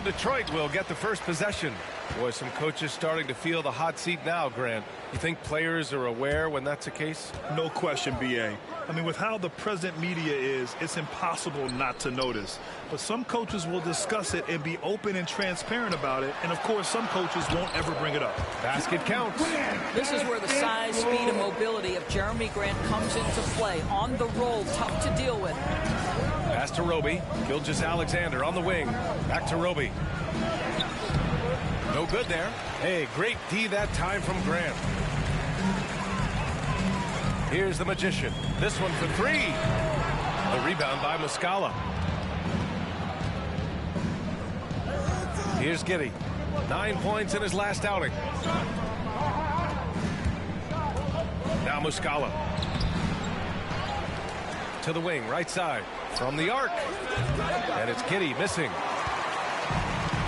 Detroit will get the first possession. Boy, some coaches starting to feel the hot seat now, Grant. You think players are aware when that's the case? No question, B.A. I mean, with how the present media is, it's impossible not to notice. But some coaches will discuss it and be open and transparent about it. And, of course, some coaches won't ever bring it up. Basket counts. This is where the size, speed, and mobility of Jeremy Grant comes into play. On the roll, tough to deal with. Pass to Roby. Gilgeous-Alexander on the wing. Back to Roby. No good there. Hey, great D that time from Grant. Here's the Magician. This one for three. The rebound by Muscala. Here's Giddey. 9 points in his last outing. Now Muscala. To the wing, right side. From the arc. And it's Giddey missing.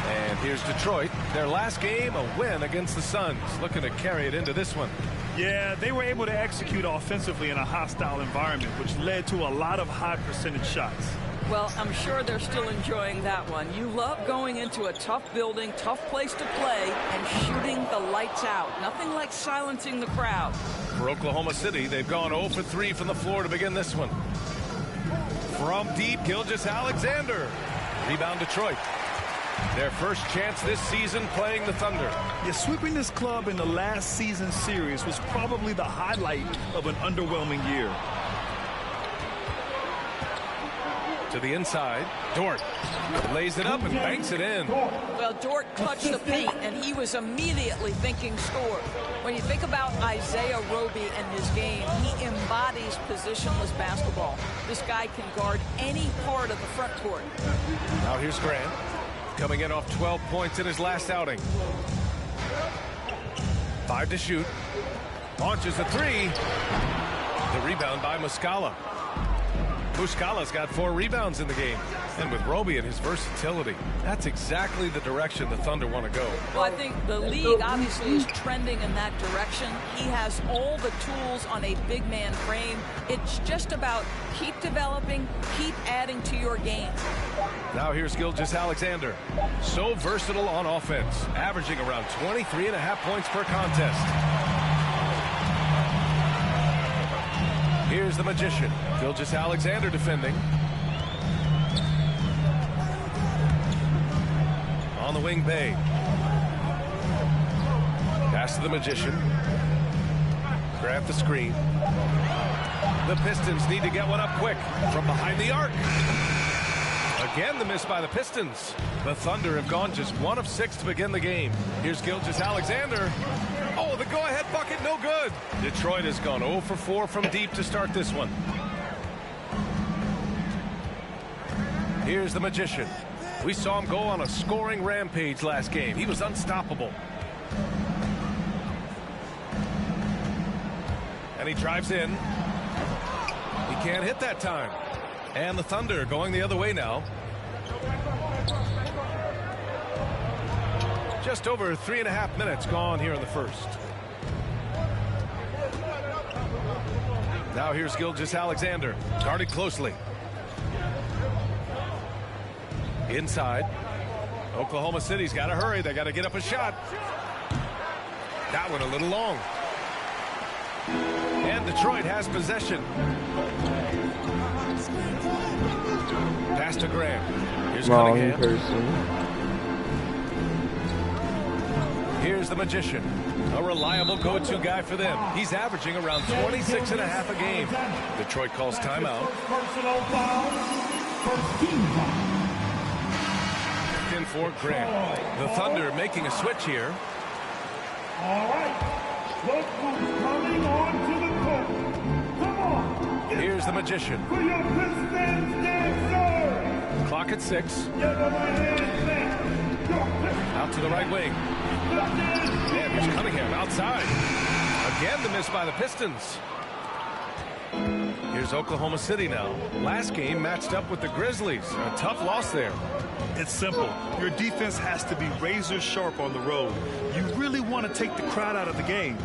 And here's Detroit. Their last game, a win against the Suns. Looking to carry it into this one. Yeah, they were able to execute offensively in a hostile environment, which led to a lot of high percentage shots. Well, I'm sure they're still enjoying that one. You love going into a tough building, tough place to play, and shooting the lights out. Nothing like silencing the crowd. For Oklahoma City, they've gone 0 for 3 from the floor to begin this one. From deep, Gilgeous-Alexander. Rebound Detroit. Their first chance this season playing the Thunder. Yeah, sweeping this club in the last season series was probably the highlight of an underwhelming year. To the inside, Dort lays it up and banks it in. Well, Dort clutched the paint, and he was immediately thinking score. When you think about Isaiah Roby and his game, he embodies positionless basketball. This guy can guard any part of the front court. Now here's Grant. Coming in off 12 points in his last outing. 5 to shoot. Launches a three. The rebound by Muscala. Muscala's got 4 rebounds in the game. And with Roby and his versatility, that's exactly the direction the Thunder want to go. Well, I think the league obviously is trending in that direction. He has all the tools on a big man frame. It's just about keep developing, keep adding to your game. Now here's Gilgeous-Alexander. So versatile on offense, averaging around 23.5 points per contest. Here's the Magician. Gilgeous-Alexander defending. On the wing, Bay. Pass to the Magician. Grab the screen. The Pistons need to get one up quick from behind the arc. Again, the miss by the Pistons. The Thunder have gone just 1 of 6 to begin the game. Here's Gilgeous-Alexander. Oh, the go-ahead bucket, no good. Detroit has gone 0 for 4 from deep to start this one. Here's the Magician. We saw him go on a scoring rampage last game. He was unstoppable. And he drives in. He can't hit that time. And the Thunder going the other way now. Just over 3.5 minutes gone here in the first. Now here's Gilgeous-Alexander, guarded closely. Inside. Oklahoma City's got to hurry. They got to get up a shot. That one a little long. And Detroit has possession. Pass to Graham. Here's Cunningham. Here's the Magician. A reliable go-to guy for them. He's averaging around 26.5 a game. Detroit calls timeout. In for Grant. The Thunder making a switch here. All right. Look who's coming on to the court. Come on. Here's the Magician. For your Pistons dancer. Clock at 6. Out to the right wing. And here's Cunningham outside. Again, the miss by the Pistons. Here's Oklahoma City now. Last game matched up with the Grizzlies. A tough loss there. It's simple. Your defense has to be razor sharp on the road. You really want to take the crowd out of the game.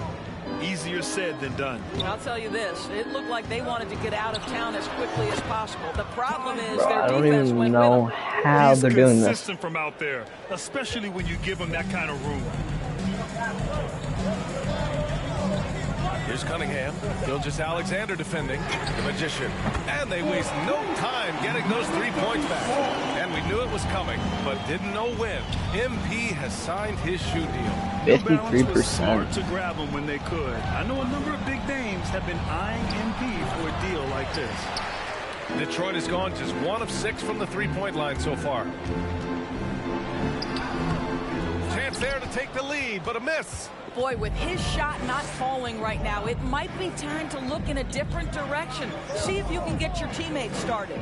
Easier said than done. I'll tell you this. It looked like they wanted to get out of town as quickly as possible. The problem is Bro, their I don't defense even went know with them. how He's they're doing this. consistent from out there, especially when you give him that kind of room. Here's Cunningham. Gilgeous-Alexander defending. The Magician. And they waste no time getting those 3 points back. And we knew it was coming, but didn't know when. MP has signed his shoe deal. 53%. To grab them when they could. I know a number of big names have been eyeing MP for a deal like this. Detroit has gone just 1 of 6 from the 3-point line so far. Chance there to take the lead, but a miss. Boy, with his shot not falling right now, it might be time to look in a different direction. See if you can get your teammates started.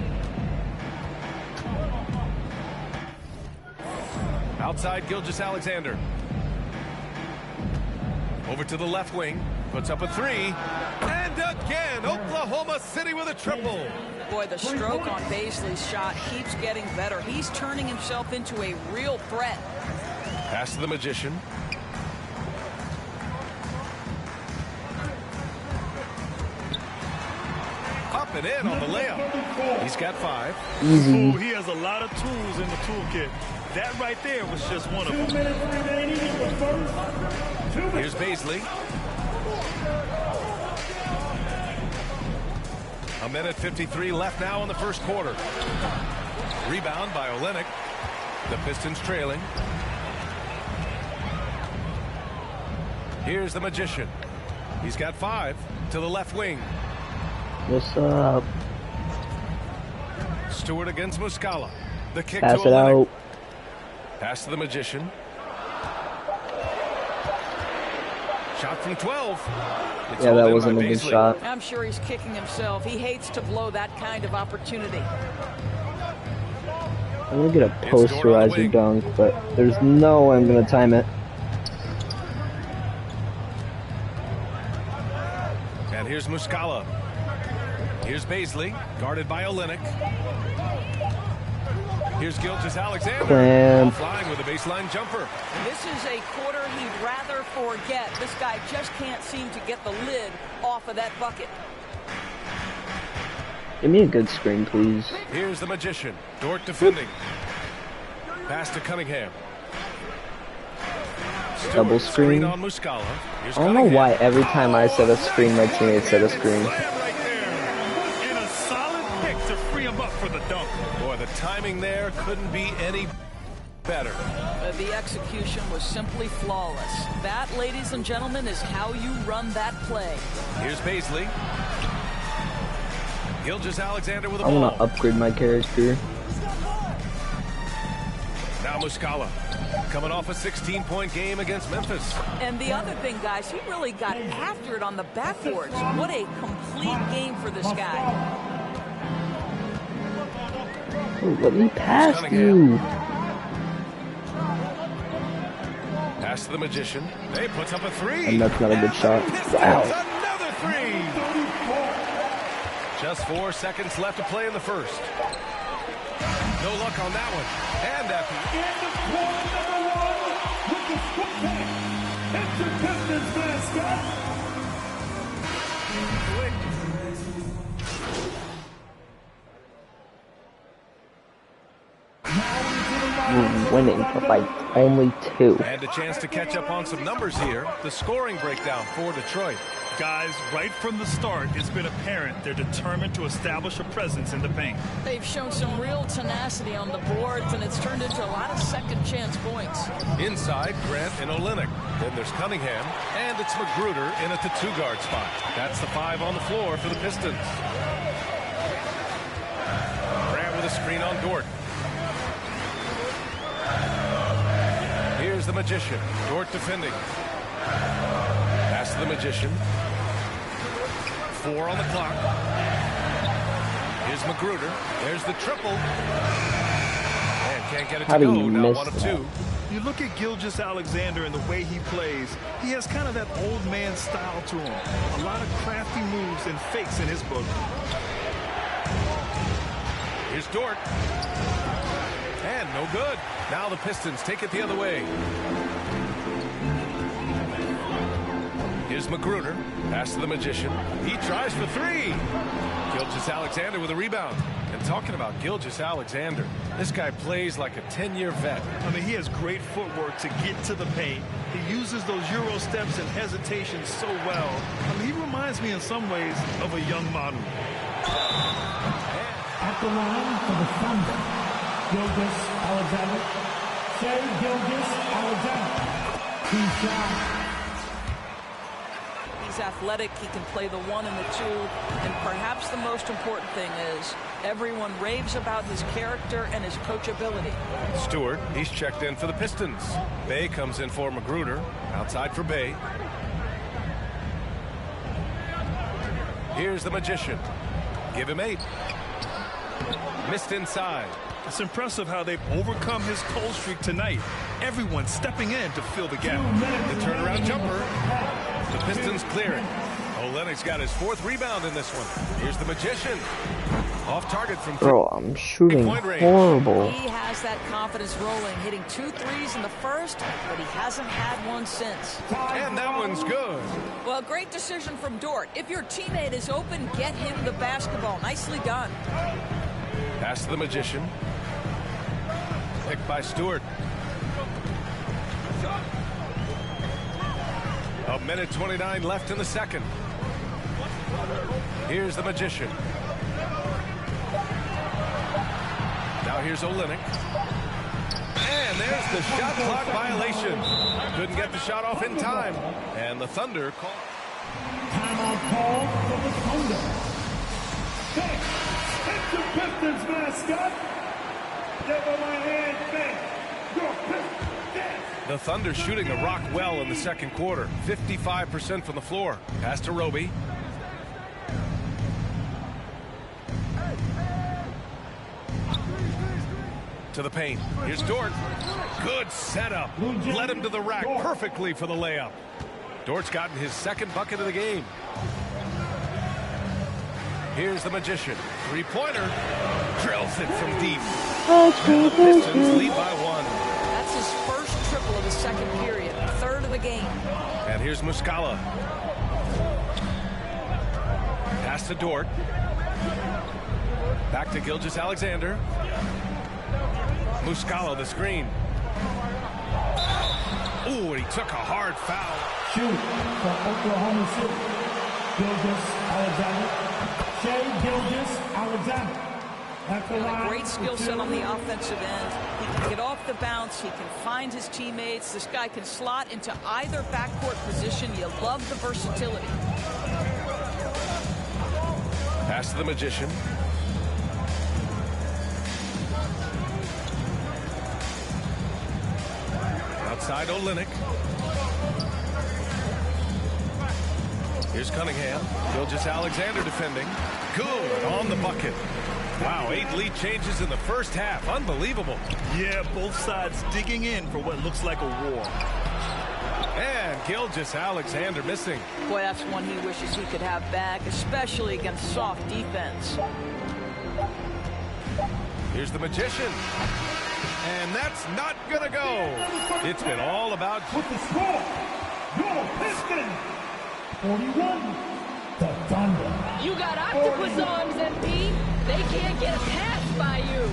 Outside Gilgeous-Alexander. Over to the left wing. Puts up a 3. And again, Oklahoma City with a triple. Boy, the stroke on Baisley's shot keeps getting better. He's turning himself into a real threat. Pass to the Magician. Up and in on the layup. He's got 5. Easy. He has a lot of tools in the toolkit. That right there was just one of them. 2 minutes remaining in the first. 2 minutes. Here's Baisley. A minute 53 left now in the first quarter. Rebound by Olynyk. The Pistons trailing. Here's the Magician. He's got 5 to the left wing. What's up? Stewart against Muscala. The kick Pass to it Olynyk. out. Pass to the Magician. Shot from 12. It's Yeah, hauled that in wasn't by a good Baisley. shot. I'm sure he's kicking himself. He hates to blow that kind of opportunity. I'm gonna get a It's Dort on the posterizer wing. dunk, but there's no way I'm gonna time it. And here's Muscala. Here's Baisley, guarded by Olynyk. Here's Gilgeous-Alexander. Clamp. Flying with a baseline jumper. This is a quarter he'd rather forget. This guy just can't seem to get the lid off of that bucket. Give me a good screen, please. Here's the Magician. Dort defending. Pass to Cunningham. Stewart, Double screen. on Muscala. Here's I don't know Cunningham. why every time I set a screen, my teammates set a screen. Slam right there. And a solid pick to free him up for the dunk. Boy, the timing there couldn't be any better. The execution was simply flawless. That, ladies and gentlemen, is how you run that play. Here's Baisley. Gilgeous-Alexander with the I ball. want to upgrade my character. Now Muscala. Coming off a 16-point game against Memphis. And the other thing, guys, he really got after it on the backboards. What a complete game for this guy. Oh, let me pass you. Pass to the Magician. He puts up a 3. And that's not a good shot. Pistons, Wow. another 3. Just 4 seconds left to play in the first. No luck on that one. And at the In the quarter number 1 with the scoop back. It's the Pistons mascot. We're winning by only 2. And a chance to catch up on some numbers here. The scoring breakdown for Detroit. Guys, right from the start, it's been apparent they're determined to establish a presence in the paint. They've shown some real tenacity on the boards, and it's turned into a lot of second-chance points. Inside, Grant and Olynyk. Then there's Cunningham, and it's Magruder in at the 2-guard spot. That's the 5 on the floor for the Pistons. Grant with a screen on Dort. Here's the Magician. Dort defending. Pass to the Magician. 4 on the clock. Here's Magruder. There's the triple. And can't get it How to do go. you Now miss 1 of that? 2. You look at Gilgeous-Alexander and the way he plays, he has kind of that old man style to him. A lot of crafty moves and fakes in his book. Here's Dort. And no good. Now the Pistons take it the other way. Here's Magruder. Pass to the Magician. He tries for three. Gilgeous-Alexander with a rebound. And talking about Gilgeous-Alexander, this guy plays like a 10-year vet. I mean, he has great footwork to get to the paint. He uses those Euro steps and hesitations so well. I mean, he reminds me in some ways of a young Manu. At the line for the Thunder, Gilgeous-Alexander. Shai Gilgeous-Alexander. Two shots. He's athletic. He can play the 1 and the 2. And perhaps the most important thing is everyone raves about his character and his coachability. Stewart, he's checked in for the Pistons. Bay comes in for Magruder. Outside for Bay. Here's the Magician. Give him 8. Missed inside. It's impressive how they've overcome his cold streak tonight. Everyone stepping in to fill the gap. The turnaround jumper. The Pistons clear it. Olynyk's got his 4th rebound in this one. Here's the Magician. Off target from Bro, I'm shooting horrible. He has that confidence rolling, hitting 2 threes in the first, but he hasn't had one since. And that one's good. Well, great decision from Dort. If your teammate is open, get him the basketball. Nicely done. Pass to the Magician. Picked by Stewart. A minute 29 left in the second. Here's the Magician. Now here's Olynyk. And there's the shot clock violation. Couldn't get the shot off in time. And the Thunder call. Timeout call for the Thunder. It's the Pistons mascot. Give him a hand back. Your Pistons. The Thunder shooting a rock well in the second quarter. 55% from the floor. Pass to Roby. To the paint. Here's Dort. Good setup. Led him to the rack perfectly for the layup. Dort's gotten his 2nd bucket of the game. Here's the Magician. 3-pointer. Drills it from deep. And the Pistons lead by 1. That's his first triple of the second period, 3rd of the game. And here's Muscala. Pass to Dort. Back to Gilgeous-Alexander. Muscala the screen. Ooh, and he took a hard foul. Shoot for Oklahoma City. Gilgeous-Alexander. Shai Gilgeous-Alexander. A great skill set on the offensive end. He can get off the bounce. He can find his teammates. This guy can slot into either backcourt position. You love the versatility. Pass to the Magician. Outside Olynyk. Here's Cunningham. Gilgeous-Alexander defending. Good on the bucket. Wow, 8 lead changes in the first half. Unbelievable. Yeah, both sides digging in for what looks like a war. And Gilgeous-Alexander missing. Boy, that's one he wishes he could have back, especially against soft defense. Here's the Magician. And that's not going to go. It's been all about... With the score, your Pistons. 41, the Thunder. You got octopus arms, MP. They can't get a pass by you.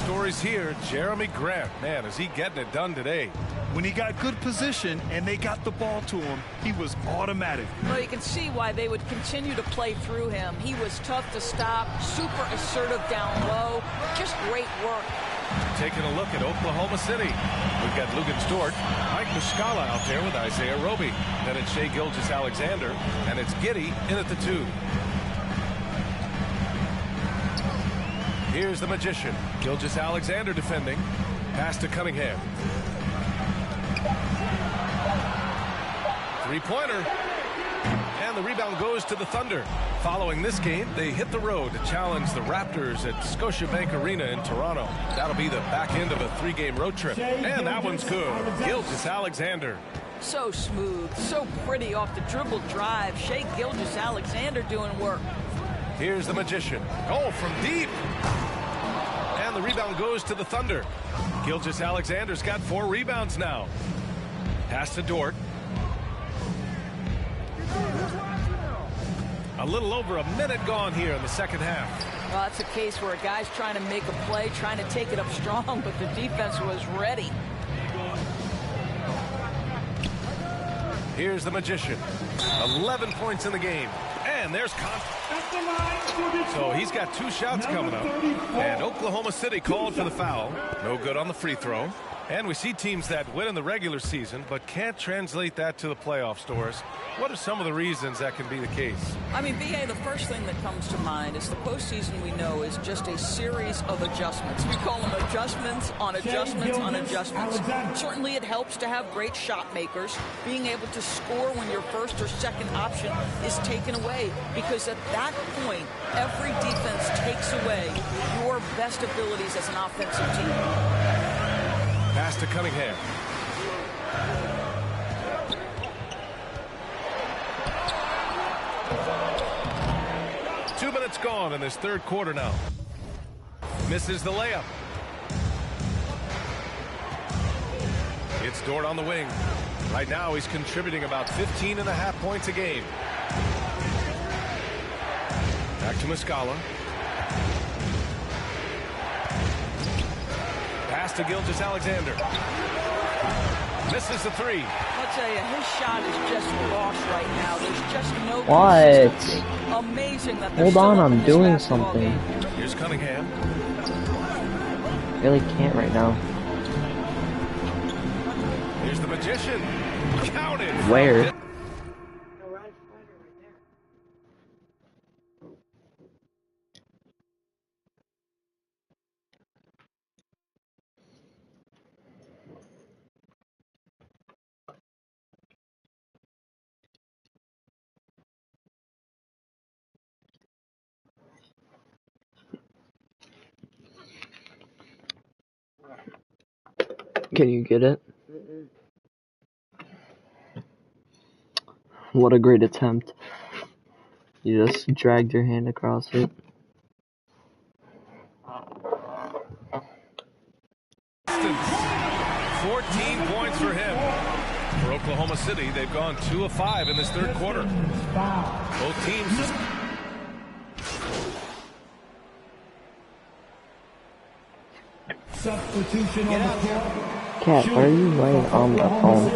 Stories here. Jeremy Grant. Man, is he getting it done today. When he got good position and they got the ball to him, he was automatic. Well, you can see why they would continue to play through him. He was tough to stop, super assertive down low. Just great work. Taking a look at Oklahoma City. We've got Lugan Stewart, Mike Muscala out there with Isaiah Roby. Then it's Shai Gilgeous-Alexander, and it's Giddey in at the 2. Here's the Magician. Gilgeous-Alexander defending. Pass to Cunningham. 3-pointer. And the rebound goes to the Thunder. Following this game, they hit the road to challenge the Raptors at Scotiabank Arena in Toronto. That'll be the back end of a 3-game road trip. And that one's good. Gilgeous-Alexander. So smooth, so pretty off the dribble drive. Shai Gilgeous-Alexander doing work. Here's the Magician. Oh, from deep. And And the rebound goes to the Thunder. Gilgeous-Alexander's got 4 rebounds now. Pass to Dort. A little over a minute gone here in the second half. Well, that's a case where a guy's trying to make a play, trying to take it up strong, but the defense was ready. Here's the Magician. 11 points in the game. And there's so he's got 2 shots coming up. And Oklahoma City called for the foul. No good on the free throw. And we see teams that win in the regular season but can't translate that to the playoffs, Doris. What are some of the reasons that can be the case? I mean, B.A., the first thing that comes to mind is the postseason, we know, is just a series of adjustments. We call them adjustments on adjustments on adjustments. Certainly it helps to have great shot makers, being able to score when your first or second option is taken away, because at that point, every defense takes away your best abilities as an offensive team. Pass to Cunningham. Two minutes gone in this third quarter now. Misses the layup. It's Dort on the wing. Right now he's contributing about 15.5 points a game. Back to Muscala. Pass to Gilgeous-Alexander. Misses the 3. I'll tell you, his shot is just lost right now. There's just no consistency. Amazing that Hold on, I'm doing something. Here's Cunningham. Really can't right now. Here's the Magician. Counted. Where? Can you get it? What a great attempt. You just dragged your hand across it. Distance. 14 points for him. For Oklahoma City, they've gone 2 of 5 in this third quarter. Both teams. Substitution on the court. Cat, why are you laying on the phone?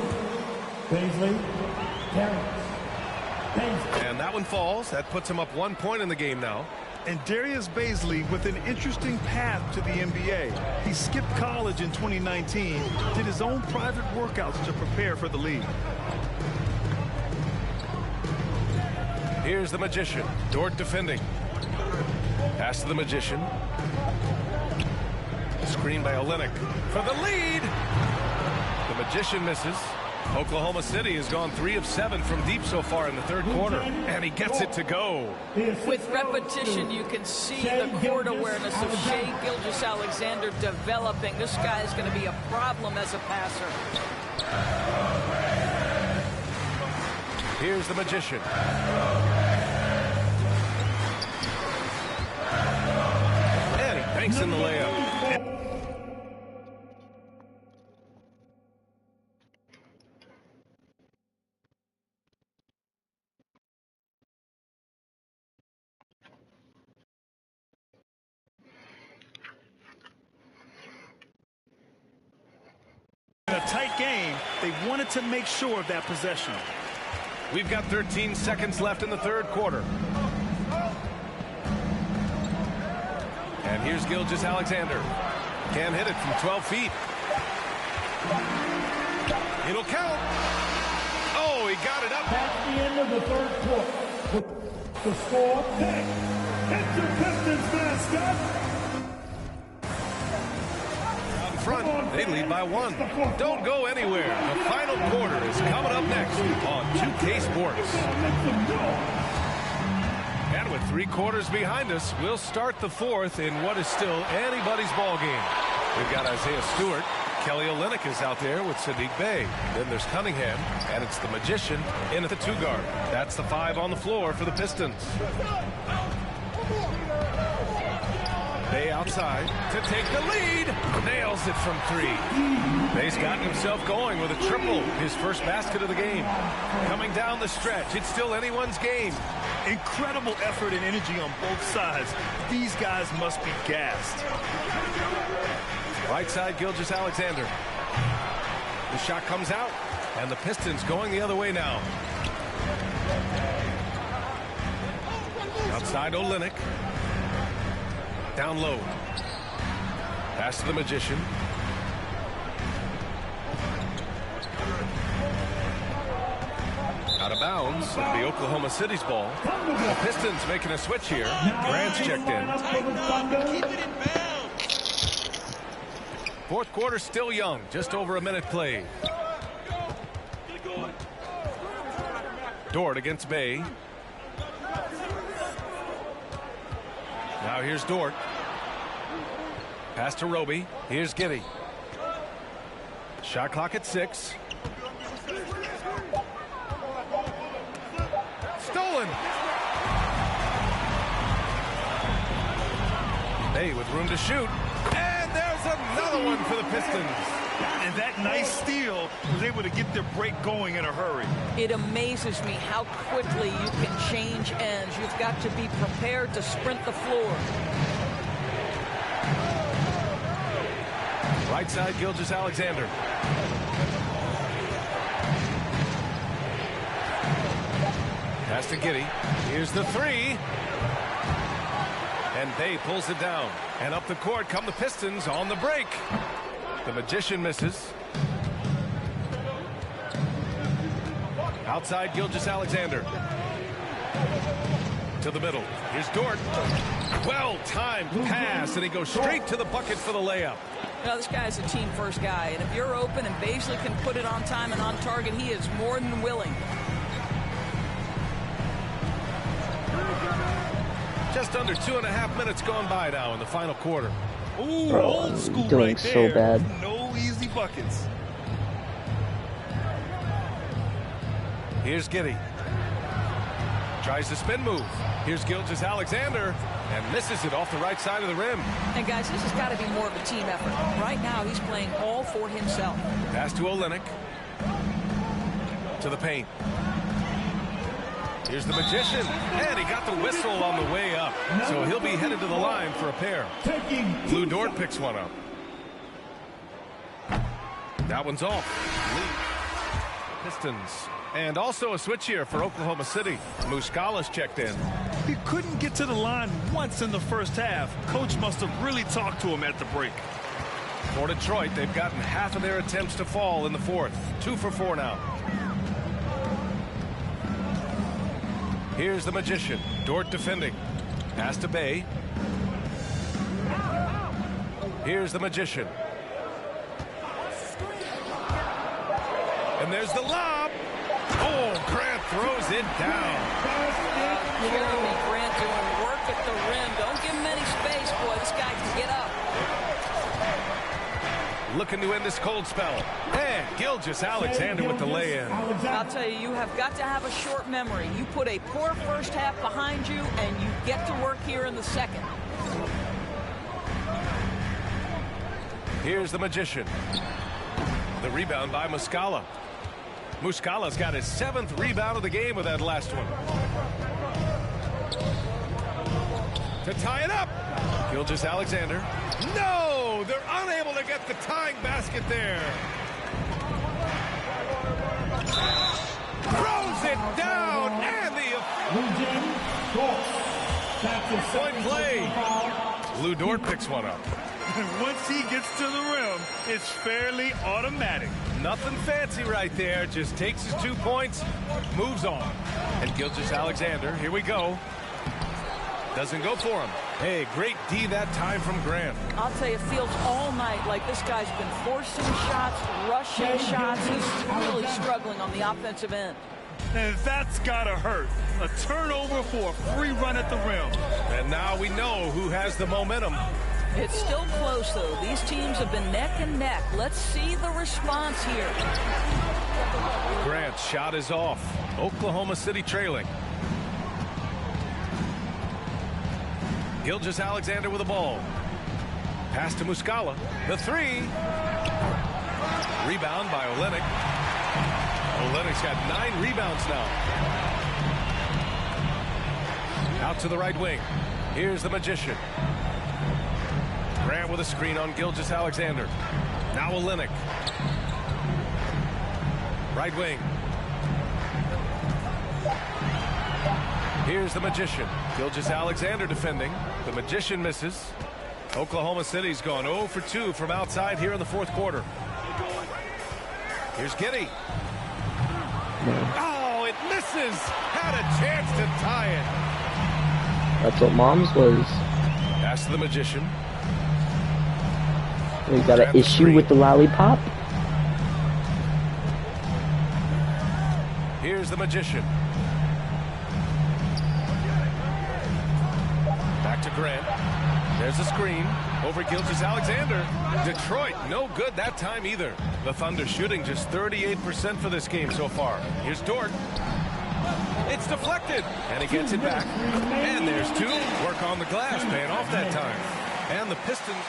And that one falls. That puts him up 1 point in the game now. And Darius Baisley with an interesting path to the NBA. He skipped college in 2019, did his own private workouts to prepare for the league. Here's the Magician. Dort defending. Pass to the Magician. Screen by Olynyk for the lead. The Magician misses. Oklahoma City has gone 3 of 7 from deep so far in the third quarter, and he gets it to go. With repetition, you can see the court awareness of Shai Gilgeous-Alexander developing. This guy is going to be a problem as a passer. Here's the Magician. And he banks in the layup. In a tight game, they wanted to make sure of that possession. We've got 13 seconds left in the third quarter. And here's Gilgeous-Alexander. Can't hit it from 12 feet. It'll count. Oh, he got it up. At the end of the third quarter, with the score 10. It's your Pistons mascot. Out in front, they lead by 1. Don't go anywhere. The final quarter is coming up next on 2K Sports. And with 3 quarters behind us, we'll start the fourth in what is still anybody's ball game. We've got Isaiah Stewart. Kelly Olynyk is out there with Sadiq Bey. Then there's Cunningham, and it's the Magician in at the 2 guard. That's the 5 on the floor for the Pistons. Bey outside to take the lead. Nails it from 3. Bay's gotten himself going with a triple, his first basket of the game. Coming down the stretch, it's still anyone's game. Incredible effort and energy on both sides. These guys must be gassed. Right side, Gilgeous-Alexander. The shot comes out, and the Pistons going the other way now. Outside, Olynyk. Down low. Pass to the Magician. Out of bounds. It'll be Oklahoma City's ball. The Pistons making a switch here. Grant's checked in. Fourth quarter still young. Just over a minute played. Dort against Bay. Now here's Dort. Pass to Roby. Here's Giddey. Shot clock at 6. Stolen. Bay with room to shoot. And there's another one for the Pistons. And that nice steal was able to get their break going in a hurry. It amazes me how quickly you can change ends. You've got to be prepared to sprint the floor. Right side, Gilgeous-Alexander. Pass to Giddey. Here's the 3. And Bay pulls it down. And up the court come the Pistons on the break. The Magician misses. Outside, Gilgeous-Alexander. To the middle. Here's Dort. Well-timed pass, and he goes straight to the bucket for the layup. You know, this guy's a team-first guy, and if you're open and Baisley can put it on time and on target, he is more than willing. Just under 2.5 minutes gone by now in the final quarter. Ooh, Bro, old school doing right so there. bad. No easy buckets. Here's Giddey. Tries the spin move. Here's Gilgeous-Alexander and misses it off the right side of the rim. And guys, this has got to be more of a team effort. Right now, he's playing all for himself. Pass to Olynyk. To the paint. Here's the Magician. And he got the whistle on the way up. So he'll be headed to the line for a pair. Lou Dort picks one up. That one's off. Pistons. And also a switch here for Oklahoma City. Muscala's checked in. He couldn't get to the line once in the first half. Coach must have really talked to him at the break. For Detroit, they've gotten half of their attempts to fall in the fourth. 2 for 4 now. Here's the Magician. Dort defending. Pass to Bay. Here's the Magician. And there's the lob. Oh, Grant throws it down. Jeremy Grant doing work at the rim. Don't give him any space, boy. This guy can get up. Looking to end this cold spell. And Gilgeous-Alexander with the lay-in. I'll tell you, you have got to have a short memory. You put a poor first half behind you, and you get to work here in the second. Here's the Magician. The rebound by Muscala. Muscala's got his 7th rebound of the game with that last one. To tie it up. Gilgeous-Alexander. No! They're unable to get the tying basket there. Throws it down, and the point play. Lou Dort picks one up. Once he gets to the rim, it's fairly automatic. Nothing fancy right there. Just takes his 2 points, moves on. And Gilgeous-Alexander, here we go. Doesn't go for him. Hey, great D that time from Grant. I'll tell you, it feels all night like this guy's been forcing shots, rushing shots. He's really struggling on the offensive end. And that's gotta hurt. A turnover for a free run at the rim. And now we know who has the momentum. It's still close, though. These teams have been neck and neck. Let's see the response here. Grant's shot is off. Oklahoma City trailing. Gilgeous-Alexander with the ball. Pass to Muscala. The three. Rebound by Olenek. Olenek's got 9 rebounds now. Out to the right wing. Here's the Magician. Grant with a screen on Gilgeous-Alexander. Now Olenek. Right wing. Here's the Magician. Gilgeous-Alexander defending. The Magician misses. Oklahoma City's gone 0 for 2 from outside here in the fourth quarter. Here's Giddey. Oh, it misses. Had a chance to tie it. That's what Mom's was. Pass to the Magician. We got an issue with the lollipop. Here's the Magician. Back to Grant. There's a screen over Gilgeous-Alexander. Detroit, no good that time either. The Thunder shooting just 38% for this game so far. Here's Dort. It's deflected, and he gets it back. And there's 2. Work on the glass, paying off that time. And the Pistons.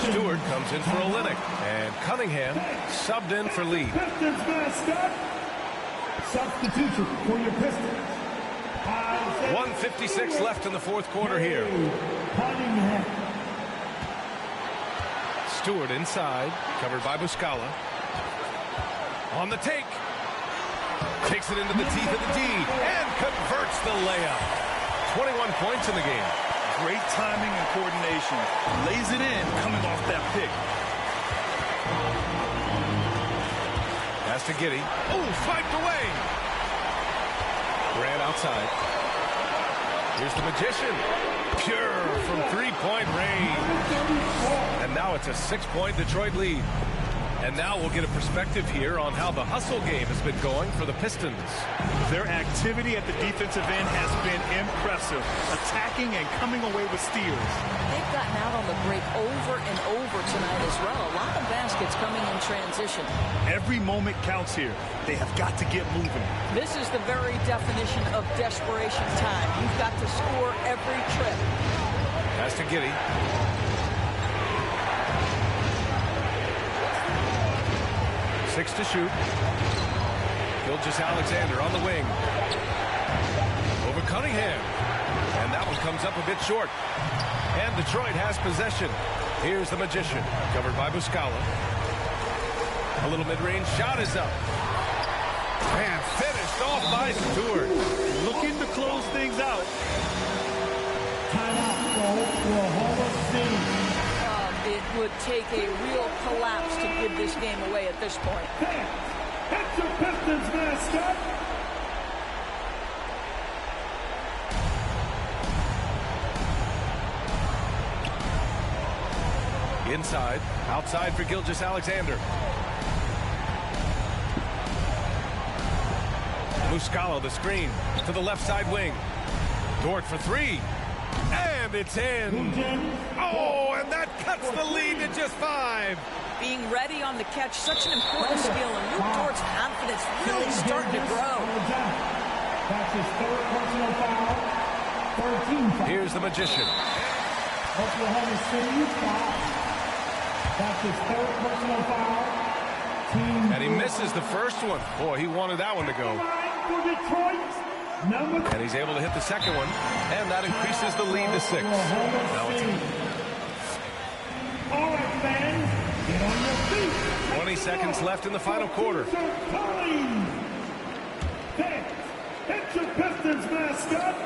Stewart comes in for Olenek, and Cunningham subbed in for Lee. Pistons mascot. Substitution for your Pistons. 1:56 left in the fourth quarter here. Stewart inside, covered by Muscala. On the take. Takes it into the teeth of the D and converts the layup. 21 points in the game. Great timing and coordination. Lays it in coming off that pick. Pass to Giddey. Oh, swiped away. Grant outside. Here's the Magician. Pure from three-point range. And now it's a 6-point Detroit lead. And now we'll get a perspective here on how the hustle game has been going for the Pistons. Their activity at the defensive end has been impressive, attacking and coming away with steals. They've gotten out on the break over and over tonight as well. A lot of baskets coming in transition. Every moment counts here. They have got to get moving. This is the very definition of desperation time. You've got to score every trip. Pass to Giddey. 6 to shoot. Gilgeous-Alexander on the wing. Over Cunningham. And that one comes up a bit short. And Detroit has possession. Here's the Magician, covered by Muscala. A little mid-range shot is up. And finished off by Stewart. Looking to close things out. Timeout for Oklahoma City. It would take a real collapse to give this game away at this point. That's your Pistons mascot. Inside, outside for Gilgeous-Alexander. Muscala the screen to the left side wing. Dort for 3. And it's in. Oh, and that cuts the lead to just 5. Being ready on the catch, such an important skill, and Luke Dort's confidence really starting to grow. That's his 3rd personal foul. 13 foul. Here's the Magician. Oklahoma City foul. That's his 3rd personal foul. And he misses the first one. Boy, he wanted that one to go. For Detroit. And he's able to hit the second one, and that increases the lead to 6. Now it's all right, fans, get on your feet. 20 seconds left in the final quarter. That's your Pistons mascot.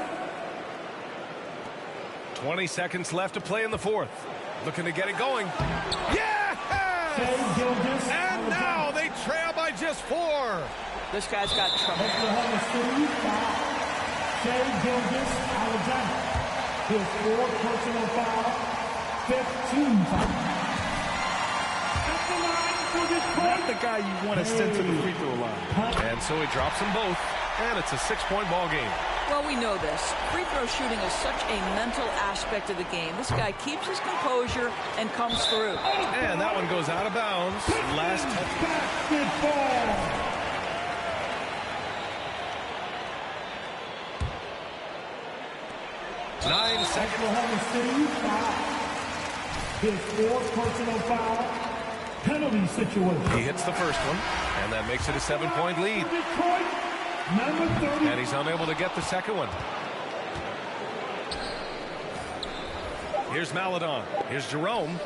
20 seconds left to play in the fourth. Looking to get it going. Yeah! And now they trail by just 4. This guy's got trouble. Oklahoma City foul. Gilgeous-Alexander. His 4th personal foul. 15 foul. At the line for Detroit. Not the guy you want to send to the free throw line. And so he drops them both, and it's a 6-point ball game. Well, we know this. Free throw shooting is such a mental aspect of the game. This guy keeps his composure and comes through. And that one goes out of bounds. Last touch. Basketball. 9 seconds. Oklahoma City foul. His fourth personal foul. Penalty situation. He hits the first one, and that makes it a 7-point lead. Detroit, number 30. And he's unable to get the second one. Here's Maladon. Here's Jerome.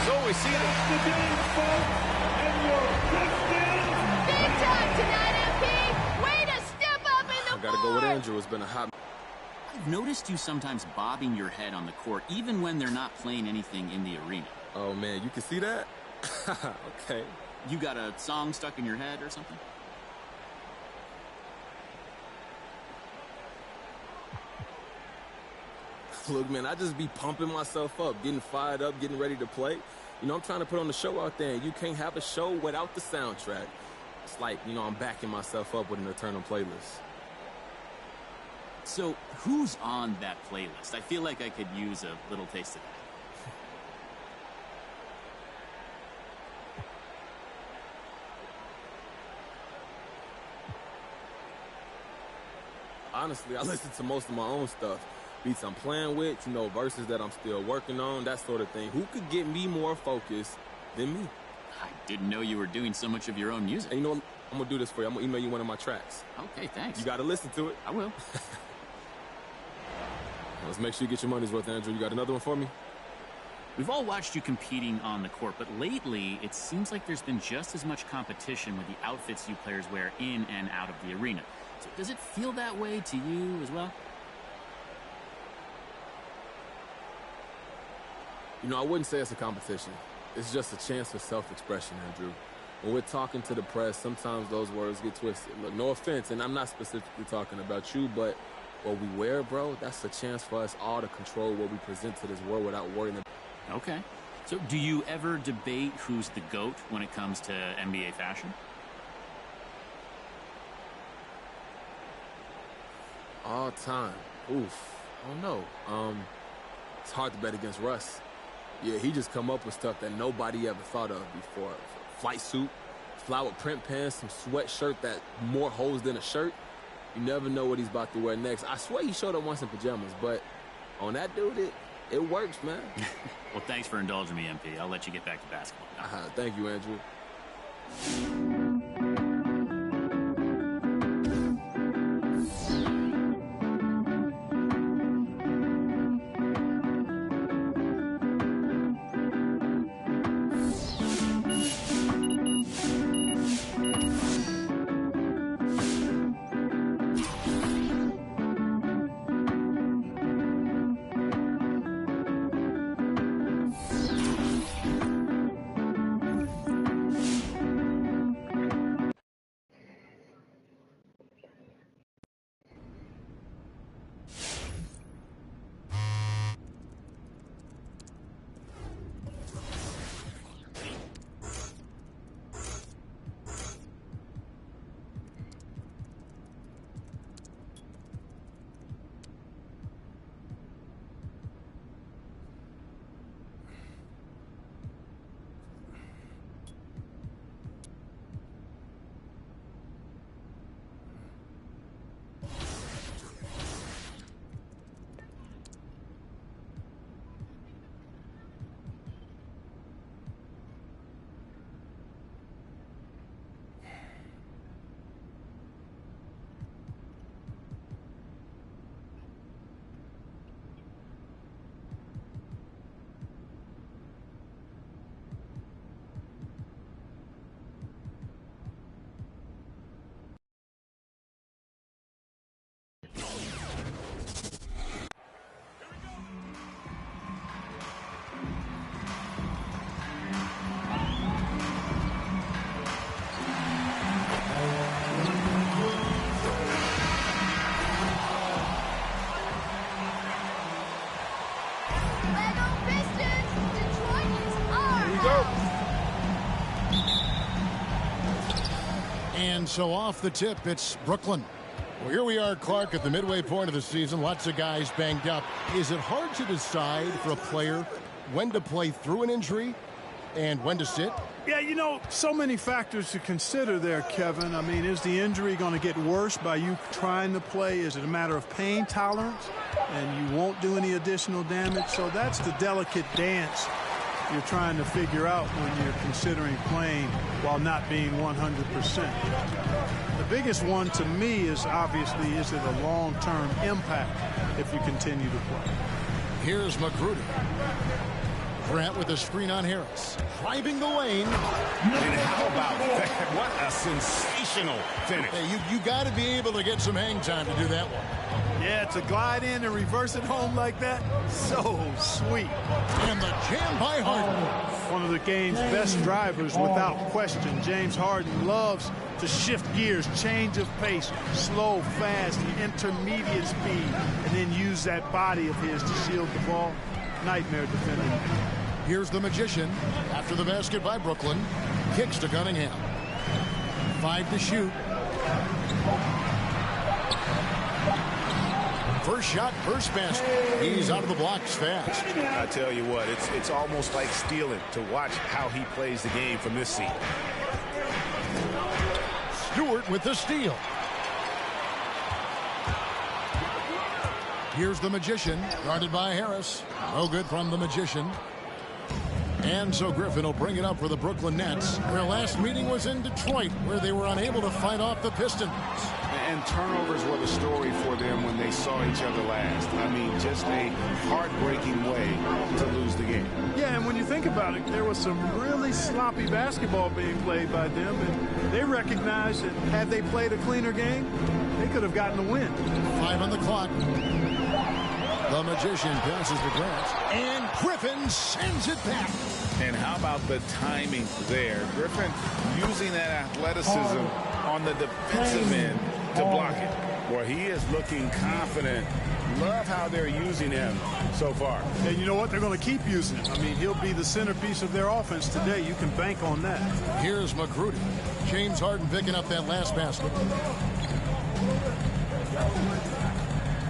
So we see it. The game, folks, and your Pistons. Big time tonight, MP. Way to step up in the I gotta go with Andrew. It's been a hot. I've noticed you sometimes bobbing your head on the court, even when they're not playing anything in the arena. Oh man, you can see that? Okay. You got a song stuck in your head or something? Look, man, I just be pumping myself up, getting fired up, getting ready to play. You know, I'm trying to put on the show out there, and you can't have a show without the soundtrack. It's like, you know, I'm backing myself up with an eternal playlist. So, who's on that playlist? I feel like I could use a little taste of that. Honestly, I listen to most of my own stuff. Beats I'm playing with, you know, verses that I'm still working on, that sort of thing. Who could get me more focused than me? I didn't know you were doing so much of your own music. And you know what? I'm gonna do this for you. I'm gonna email you one of my tracks. Okay, thanks. You gotta listen to it. I will. Let's make sure you get your money's worth, Andrew. You got another one for me? We've all watched you competing on the court, but lately it seems like there's been just as much competition with the outfits you players wear in and out of the arena. So does it feel that way to you as well? You know, I wouldn't say it's a competition. It's just a chance for self-expression, Andrew. When we're talking to the press, sometimes those words get twisted. Look, no offense, and I'm not specifically talking about you, but what we wear, bro, that's a chance for us all to control what we present to this world without worrying about. Okay. So do you ever debate who's the GOAT when it comes to NBA fashion? All time. Oof. I don't know. It's hard to bet against Russ. Yeah, he just come up with stuff that nobody ever thought of before. Flight suit, flower print pants, some sweatshirt that more holes than a shirt. You never know what he's about to wear next. I swear he showed up once in pajamas, but on that dude, it works, man. Well, thanks for indulging me, MP. I'll let you get back to basketball now. Thank you, Andrew. And so off the tip, it's Brooklyn. Well, here we are, Clark, at the midway point of the season. Lots of guys banged up. Is it hard to decide for a player when to play through an injury and when to sit? Yeah, you know, so many factors to consider there, Kevin. I mean, is the injury going to get worse by you trying to play? Is it a matter of pain tolerance and you won't do any additional damage? So that's the delicate dance you're trying to figure out when you're considering playing while not being 100%. The biggest one to me is obviously, is it a long-term impact if you continue to play? Here's Magruder. Grant with a screen on Harris. Driving the lane. And how about that? What a sensational finish. Hey, you got to be able to get some hang time to do that one. Yeah, to glide in and reverse it home like that, so sweet. And the jam by Harden. One of the game's best drivers without question. James Harden loves to shift gears, change of pace, slow, fast, intermediate speed, and then use that body of his to shield the ball. Nightmare defending. Here's the Magician after the basket by Brooklyn. Kicks to Cunningham. 5 to shoot. First shot, first basket. He's out of the blocks fast. I tell you what, it's almost like stealing to watch how he plays the game from this seat. Stewart with the steal. Here's the Magician, guarded by Harris. No good from the Magician. And so Griffin will bring it up for the Brooklyn Nets. Their last meeting was in Detroit, where they were unable to fight off the Pistons. And turnovers were the story for them when they saw each other last. I mean, just a heartbreaking way to lose the game. Yeah, and when you think about it, there was some really sloppy basketball being played by them, and they recognized that had they played a cleaner game, they could have gotten a win. 5 on the clock. The Magician passes to Grant, and Griffin sends it back. And how about the timing there? Griffin using that athleticism on the defensive end to block it. Where he is looking confident. Love how they're using him so far. And you know what? They're going to keep using him. I mean, he'll be the centerpiece of their offense today. You can bank on that. Here's Magruder. James Harden picking up that last basket.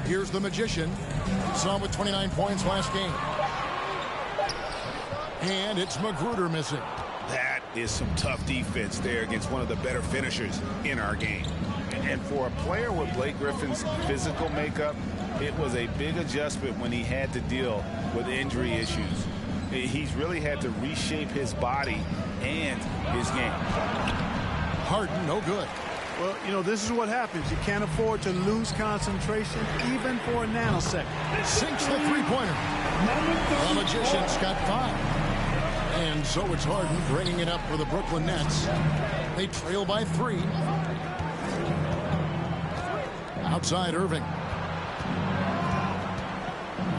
Here's the Magician. Saw him with 29 points last game. And it's Magruder missing. That is some tough defense there against one of the better finishers in our game. And for a player with Blake Griffin's physical makeup, it was a big adjustment when he had to deal with injury issues. He's really had to reshape his body and his game. Harden, no good. Well, you know, this is what happens. You can't afford to lose concentration even for a nanosecond. Sinks the three-pointer. The Magician's got 5. And so it's Harden bringing it up for the Brooklyn Nets. They trail by 3. Outside Irving.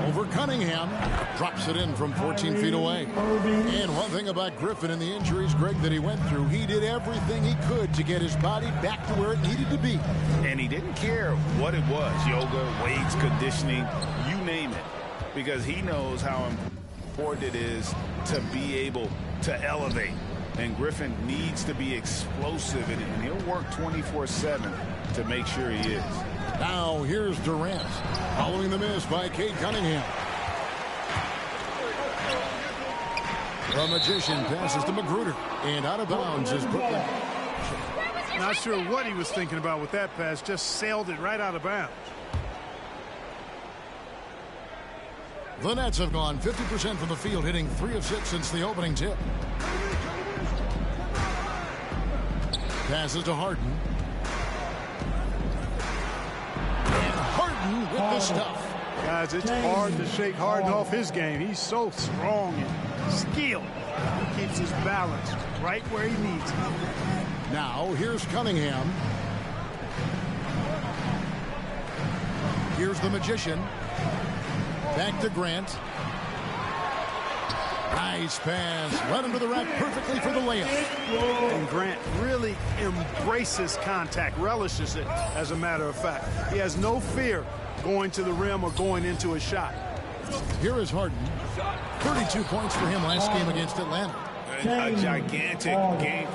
Over Cunningham. Drops it in from 14 feet away. And one thing about Griffin and the injuries, Greg, that he went through, he did everything he could to get his body back to where it needed to be. And he didn't care what it was, yoga, weights, conditioning, you name it, because he knows how important it is to be able to elevate. And Griffin needs to be explosive, and he'll work 24/7 to make sure he is. Now here's Durant, following the miss by Cade Cunningham. The Magician passes to Magruder, and out of bounds is Brooklyn. Not sure what he was thinking about with that pass, just sailed it right out of bounds. The Nets have gone 50% from the field, hitting 3 of 6 since the opening tip. Passes to Harden. And Harden with the stuff. Guys, it's hard to shake Harden off his game. He's so strong and skilled. He keeps his balance right where he needs it. Now, here's Cunningham. Here's the Magician. Back to Grant. Nice pass. Right under the rack perfectly for the layup. And Grant really embraces contact, relishes it, as a matter of fact. He has no fear going to the rim or going into a shot. Here is Harden. 32 points for him last game against Atlanta. A gigantic game.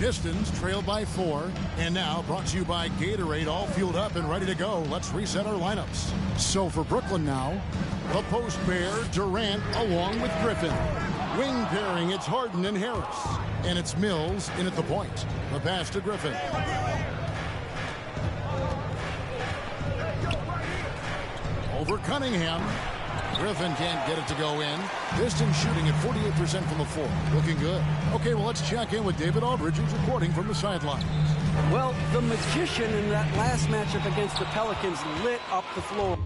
Pistons trail by 4. And now brought to you by Gatorade, all fueled up and ready to go. Let's reset our lineups. So for Brooklyn now, the post pair, Durant along with Griffin. Wing pairing, it's Harden and Harris. And it's Mills in at the point. The pass to Griffin. Over Cunningham. Griffin can't get it to go in. Pistons shooting at 48% from the floor. Looking good. Okay, well, let's check in with David Aldridge, who's reporting from the sidelines. Well, the magician in that last matchup against the Pelicans lit up the floor.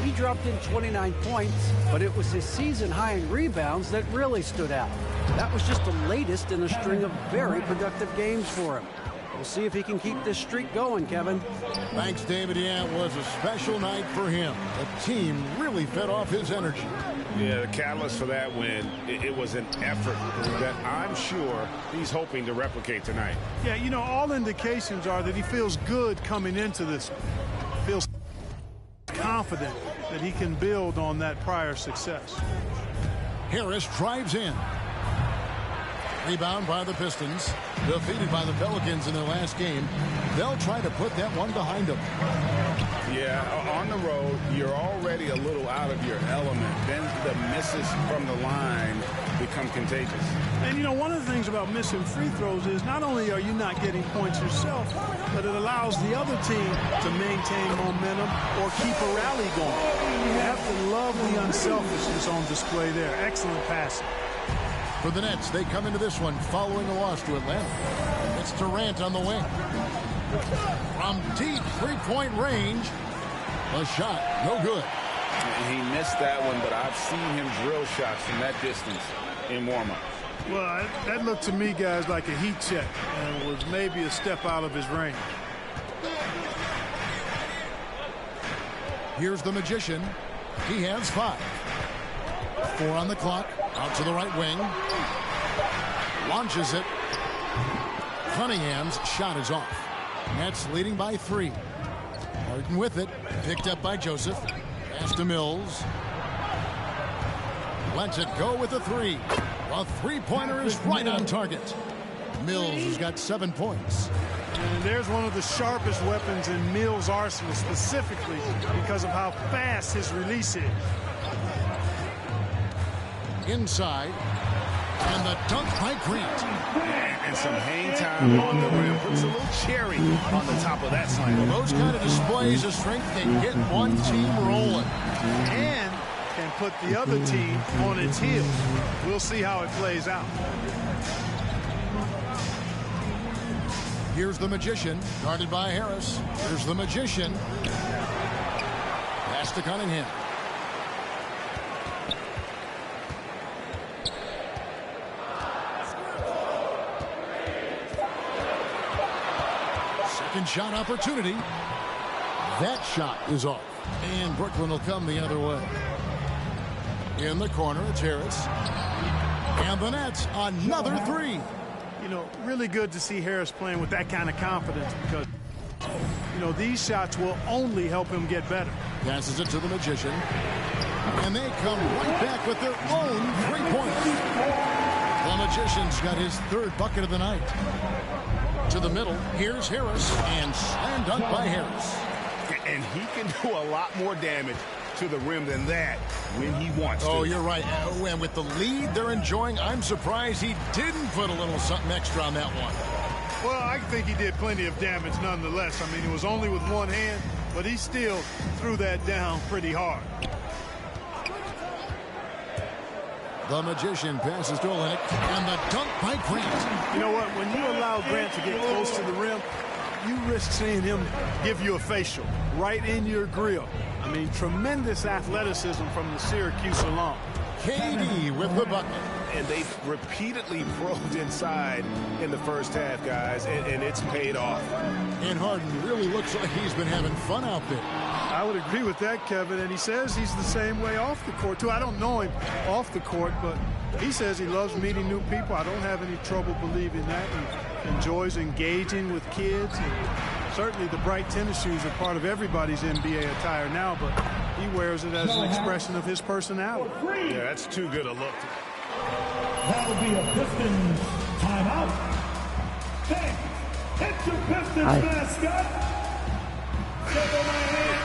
He dropped in 29 points, but it was his season high in rebounds that really stood out. That was just the latest in a string of very productive games for him. We'll see if he can keep this streak going, Kevin. Thanks, David. Yeah, it was a special night for him. The team really fed off his energy. Yeah, the catalyst for that win, it was an effort that I'm sure he's hoping to replicate tonight. Yeah, you know, all indications are that he feels good coming into this. Feels confident that he can build on that prior success. Harris drives in. Rebound by the Pistons. Defeated by the Pelicans in their last game. They'll try to put that one behind them. Yeah, on the road, you're already a little out of your element. Then the misses from the line become contagious. And, you know, one of the things about missing free throws is not only are you not getting points yourself, but it allows the other team to maintain momentum or keep a rally going. You have to love the unselfishness on display there. Excellent passing. For the Nets, they come into this one following a loss to Atlanta. It's Durant on the wing. From deep three-point range, a shot, no good. He missed that one, but I've seen him drill shots from that distance in warm-up. Well, that looked to me, guys, like a heat check, and was maybe a step out of his range. Here's the Magician. He has 5. 4 on the clock. Out to the right wing. Launches it. Cunningham's shot is off. Nets leading by 3. Harden with it. Picked up by Joseph. Pass to Mills. Lets it go with a 3. A three-pointer is right on target. Mills has got 7 points. And there's one of the sharpest weapons in Mills' arsenal, specifically because of how fast his release is. Inside. And the dunk by Grant. And some hang time on the rim. Puts a little cherry on the top of that slam. Well, those kind of displays of strength can get one team rolling. And can put the other team on its heels. We'll see how it plays out. Here's the Magician, guarded by Harris. Here's the Magician. Pass to Cunningham. Second shot opportunity. That shot is off. And Brooklyn will come the other way. In the corner, it's Harris. And the Nets, another 3. You know, really good to see Harris playing with that kind of confidence because, you know, these shots will only help him get better. Passes it to the Magician. And they come right back with their own 3-pointer. The Magician's got his 3rd bucket of the night. To the middle, here's Harris, and slam dunk by Harris. And he can do a lot more damage to the rim than that when he wants to. Oh, you're right. And with the lead they're enjoying, I'm surprised he didn't put a little something extra on that one. Well, I think he did plenty of damage nonetheless. I mean, it was only with one hand, but he still threw that down pretty hard. The Magician passes to Olynyk, and the dunk by Grant. You know what? When you allow Grant to get close to the rim, you risk seeing him give you a facial right in your grill. I mean, tremendous athleticism from the Syracuse alum. KD with the bucket. And they've repeatedly probed inside in the first half, guys, and it's paid off. And Harden really looks like he's been having fun out there. I would agree with that, Kevin, and he says he's the same way off the court, too. I don't know him off the court, but he says he loves meeting new people. I don't have any trouble believing that. He enjoys engaging with kids. And certainly the bright tennis shoes are part of everybody's NBA attire now, but he wears it as an expression of his personality. Yeah, that's too good a look. That would be a Pistons timeout. Hit your Pistons mascot. Step on my hand.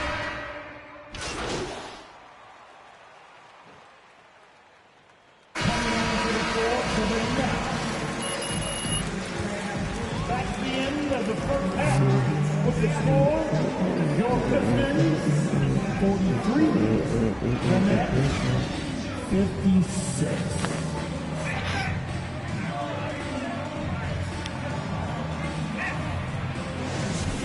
That's the end of the first half. With the score, your Pistons 43, the Nets 56.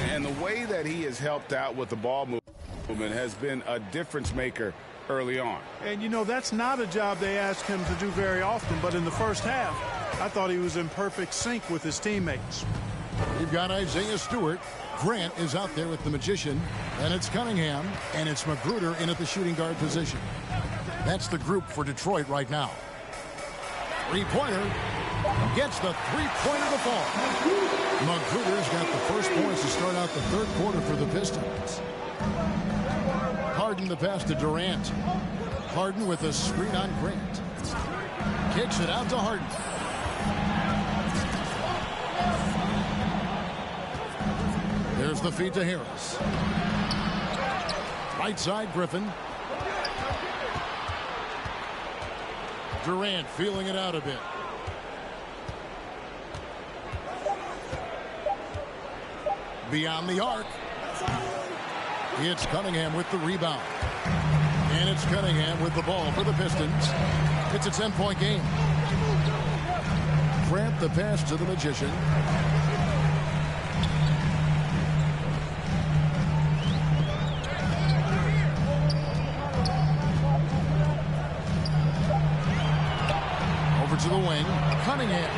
And the way that he has helped out with the ball movement has been a difference maker early on. And, you know, that's not a job they ask him to do very often, but in the first half, I thought he was in perfect sync with his teammates. You've got Isaiah Stewart. Grant is out there with the Magician. And it's Cunningham. And it's Magruder in at the shooting guard position. That's the group for Detroit right now. Three-pointer. Gets the three-pointer to fall. Magruder's got the first points to start out the third quarter for the Pistons. Harden the pass to Durant. Harden with a screen on Grant. Kicks it out to Harden. There's the feed to Harris. Right side, Griffin. Durant feeling it out a bit. Beyond the arc. It's Cunningham with the rebound. And it's Cunningham with the ball for the Pistons. It's a 10-point game. Grant the pass to the Magician. Over to the wing. Cunningham.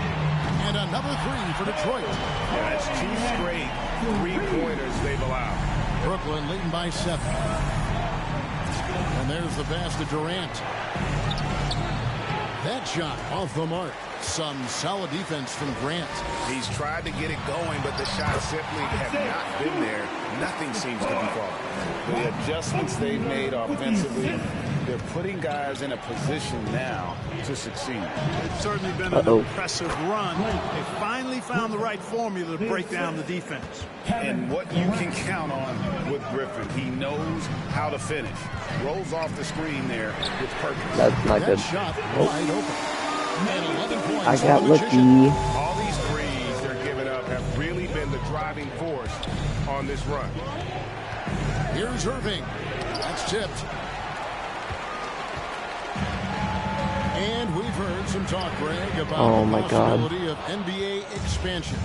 And another three for Detroit. Yeah, it's two straight three-pointers they've allowed. Brooklyn leading by 7. And there's the pass to Durant. That shot off the mark. Some solid defense from Grant. He's tried to get it going, but the shots simply have not been there. Nothing seems to be falling. The adjustments they've made offensively, they're putting guys in a position now to succeed. It's certainly been an impressive run. They finally found the right formula to break down the defense. And what you can count on with Griffin, he knows how to finish. Rolls off the screen there with purpose. That's not good. Shot wide open. I got lucky. All these threes they're giving up have really been the driving force on this run. Here's Irving. That's tipped. And we've heard some talk, Greg, about the possibility of NBA expansion.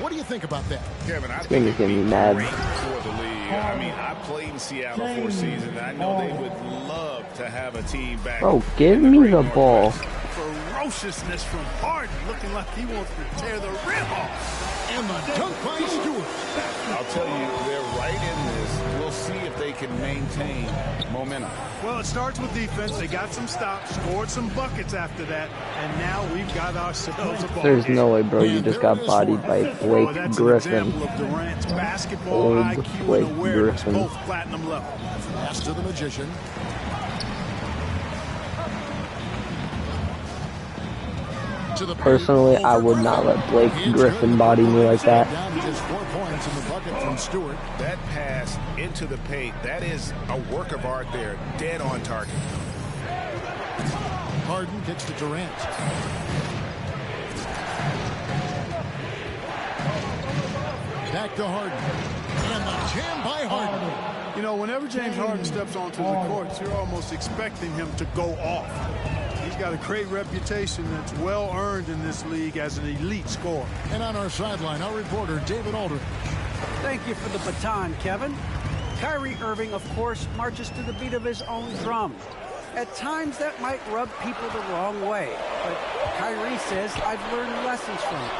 What do you think about that? Kevin, I think it's going to be mad. Great for the league. I mean, I played in Seattle for a season, and I know they would love to have a team back. Bro, give me the ball. Ferociousness from Harden, looking like he wants to tear the rim off. And the dunk by Stewart. I'll tell you, they're right in this. We'll see if they can maintain momentum. Well, it starts with defense. They got some stops, scored some buckets after that, and now we've got ourselves a ball. There's no way, bro. You just got bodied by Blake Griffin. An of Durant's basketball Old IQ Blake and awareness, Griffin. both platinum level. Pass to the Magician. Personally, I would not let Blake Griffin body me like that. Just 4 points in the bucket from Stewart. That pass into the paint, that is a work of art there, dead on target. Harden gets to Durant. Back to Harden. And the jam by Harden. You know, whenever James Harden steps onto the court, you're almost expecting him to go off. He's got a great reputation that's well earned in this league as an elite scorer. And on our sideline, our reporter, David Aldridge. Thank you for the baton, Kevin. Kyrie Irving, of course, marches to the beat of his own drum. At times, that might rub people the wrong way. But Kyrie says, I've learned lessons from it.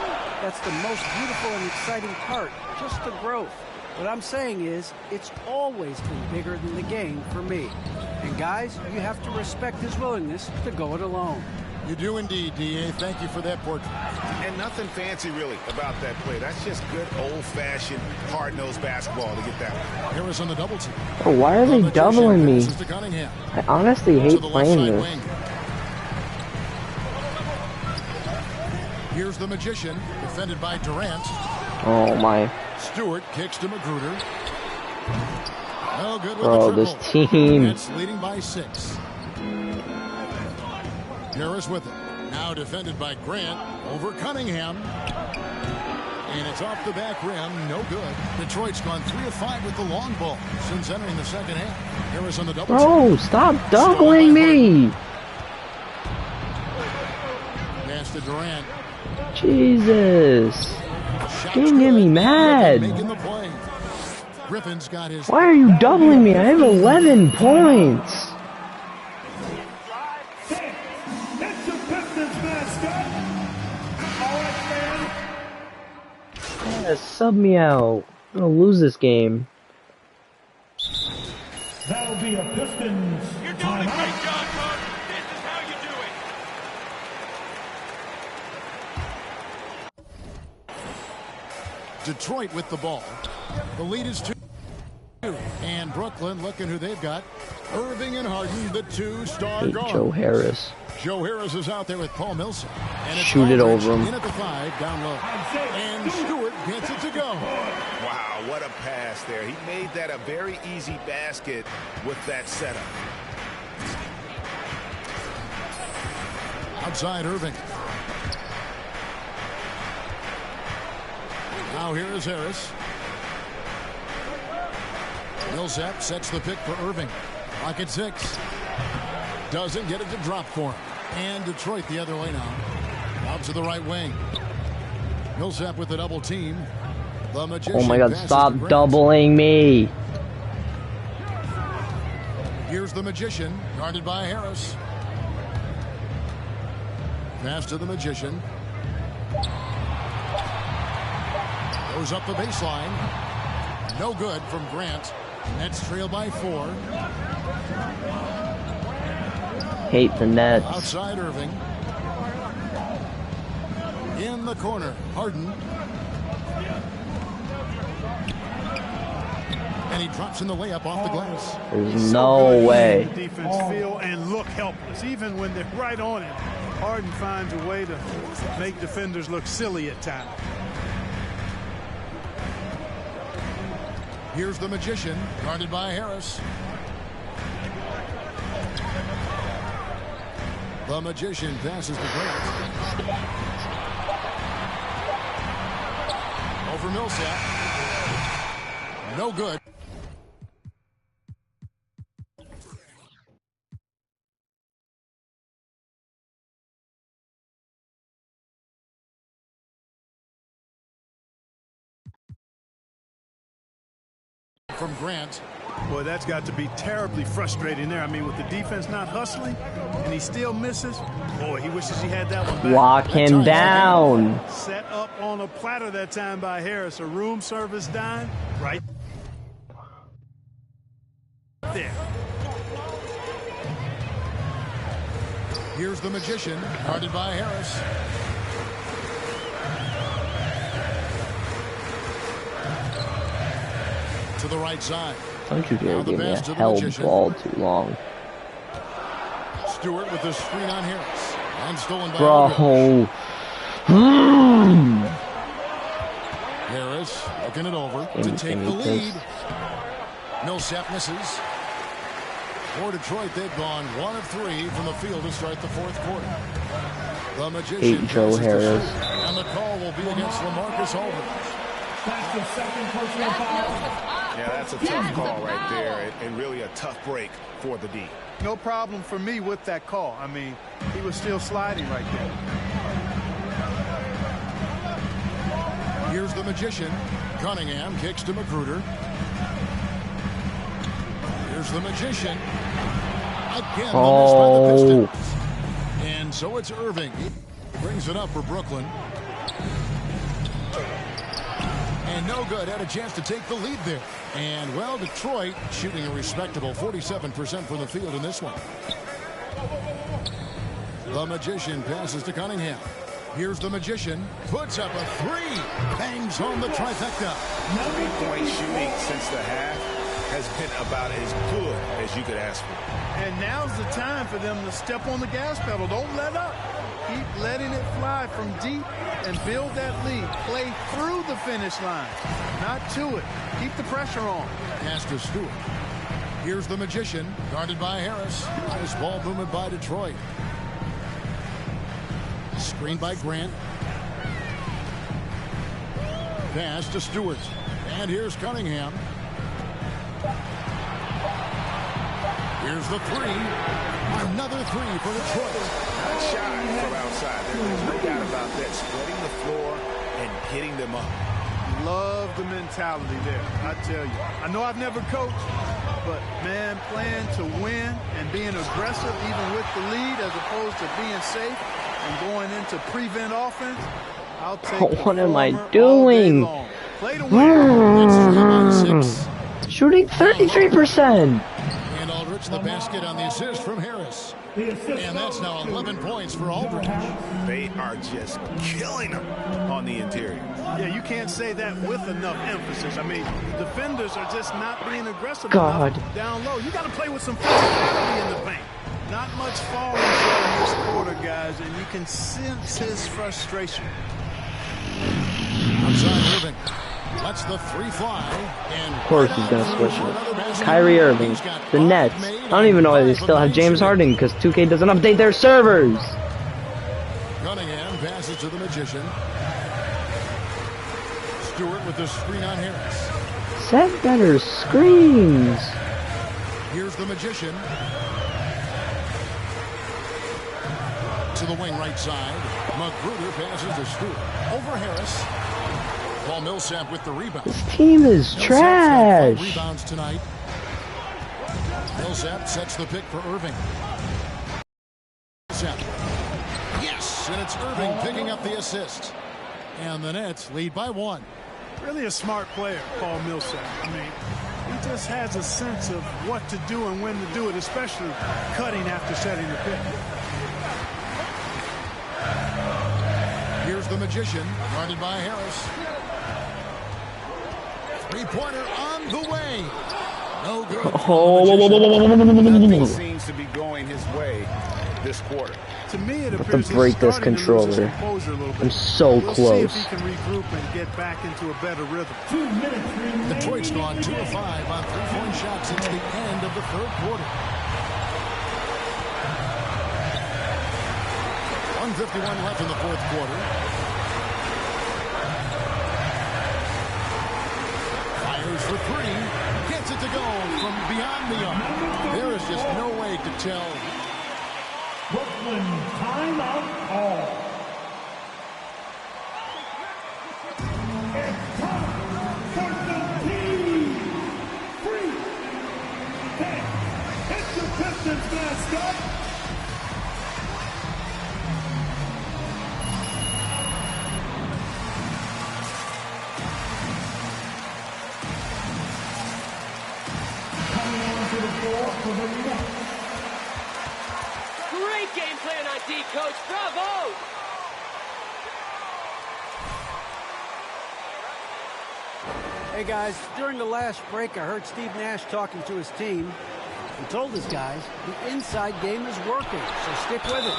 That's the most beautiful and exciting part, just the growth. What I'm saying is, it's always been bigger than the game for me. And guys, you have to respect his willingness to go it alone. You do indeed, D.A. Thank you for that portrait. And nothing fancy, really, about that play. That's just good, old-fashioned, hard-nosed basketball to get that one. Harris on the double team. Oh, why are they doubling me? I honestly hate playing this. Here's the Magician, defended by Durant. Oh my. Stewart kicks to Magruder. No good with Bro, the this triple. team. Nets leading by 6. Harris with it. Now defended by Grant over Cunningham. And it's off the back rim. No good. Detroit's gone 3 of 5 with the long ball since entering the second half. Harris on the double. Bro, stop doubling me. Pass to Durant. Jesus. Getting me mad. Making the play. Griffin's got his. Why are you doubling me? I have 11 points. It's the Pistons mascot. All right, man. Yeah, sub me out. I'm gonna lose this game. That'll be a Pistons. You're doing a great job, Coach. This is how you do it. Detroit with the ball. The lead is 2. And Brooklyn looking who they've got. Irving and Harden, the 2-star guard. Joe Harris. Joe Harris is out there with Paul Millsap. And it's Shoot it Aldridge over him. in at the 5, down low. And Stewart gets it to go. Wow, what a pass there. He made that a very easy basket with that setup. Outside Irving. Now here is Harris. Millsap sets the pick for Irving. Clock at 6. Doesn't get it to drop for him. And Detroit the other way now. Out to the right wing. Millsap with the double team. The Magician. Oh my God, stop doubling me. Here's the Magician, guarded by Harris. Pass to the Magician. Goes up the baseline. No good from Grant. Nets trail by 4. Hate the Nets. Outside Irving. In the corner, Harden. And he drops in the layup off the glass. There's no way. The defense feel and look helpless, even when they're right on it. Harden finds a way to make defenders look silly at times. Here's the Magician, guarded by Harris. The Magician passes to Grant. Over Millsap. No good. From Grant. Boy, that's got to be terribly frustrating there. I mean, with the defense not hustling and he still misses. Boy, he wishes he had that one back. Lock him down. Set up on a platter that time by Harris. A room service dime right there. Here's the Magician, guarded by Harris. To the right side. Don't you dare give me a held ball too long. Stewart with the screen on Harris. And stolen by Bro. Harris looking it over to take the lead. Millsap misses. For Detroit, they've gone 1 of 3 from the field to start the 4th quarter. The Magician Joe Harris. And the call will be against LaMarcus Aldridge. That's the second personal foul. Yeah, that's a tough call right there, and really a tough break for the D. No problem for me with that call. I mean, he was still sliding right there. Here's the Magician. Cunningham kicks to Magruder. Here's the Magician. Again, the miss by the Pistons. And so it's Irving. He brings it up for Brooklyn. And no good. Had a chance to take the lead there. And, well, Detroit shooting a respectable 47% from the field in this one. The Magician passes to Cunningham. Here's the Magician. Puts up a 3. Bangs home the trifecta. 3-point shooting since the half. has been about as good as you could ask for. And now's the time for them to step on the gas pedal. Don't let up. Keep letting it fly from deep and build that lead. Play through the finish line, not to it. Keep the pressure on. Pass to Stewart. Here's the Magician, guarded by Harris. Nice ball movement by Detroit. Screen by Grant. Pass to Stewart. And here's Cunningham. Here's the three. Another three for Detroit. Not shy from outside. There's no doubt about that. Spreading the floor and getting them up. Love the mentality there, I tell you. I know I've never coached, but, man, playing to win and being aggressive even with the lead as opposed to being safe and going into prevent offense, I'll take What am I doing? Play to win. Shooting 33%. And Aldridge the basket on the assist from Harris. And that's now 11 points for Aldridge. They are just killing them on the interior. Yeah, you can't say that with enough emphasis. I mean, defenders are just not being aggressive God. enough down low. You got to play with some physicality in the paint. Not much falling short in this quarter, guys, and you can sense his frustration. Outside Irving. Lets the three fly. And of course he's going to switch it. Kyrie Irving, the Nets. I don't even know why they still have James Harden because 2K doesn't update their servers. Cunningham passes to the Magician. Stewart with the screen on Harris. Set better screens. Here's the Magician. To the wing right side. Magruder passes to Stewart. Over Harris. Paul Millsap with the rebound. This team is trash. Rebounds tonight. Millsap sets the pick for Irving. Millsap. Yes, and it's Irving picking up the assist. And the Nets lead by 1. Really a smart player, Paul Millsap. I mean, he just has a sense of what to do and when to do it, especially cutting after setting the pick. Here's the Magician, guarded by Harris. Three-pointer on the way. No good. Nothing seems to be going his way this quarter. To me, it I have appears to break this controller. I'm so close. See if he can regroup and get back into a better rhythm. Detroit's gone 2 of 5 on three-point shots since the end of the third quarter. 1:51 left in the fourth quarter. Fires for three. Gets it to go from beyond the arc. There is just no way to tell. Brooklyn timeout call. It's time for the team. 3, 10. Hit the Pistons mascot. Coming on to the floor for the Nets. Great game plan on D, Coach. Bravo! Hey, guys, during the last break, I heard Steve Nash talking to his team. He told his guys the inside game is working, so stick with it.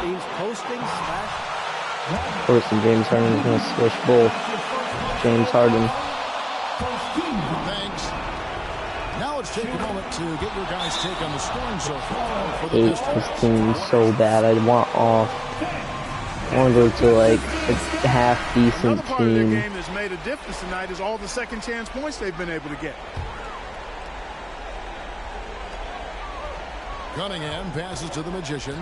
Means posting, slash. Of course, and James Harden is going to switch both. James Harden. Thanks. Now let's take a moment to get your guys' take on the scoring so far for the Hate Pistons. this team so bad. I want off. I want to go to like a half decent Another part of their team. game that's made a difference tonight is all the second chance points they've been able to get. Cunningham passes to the Magician.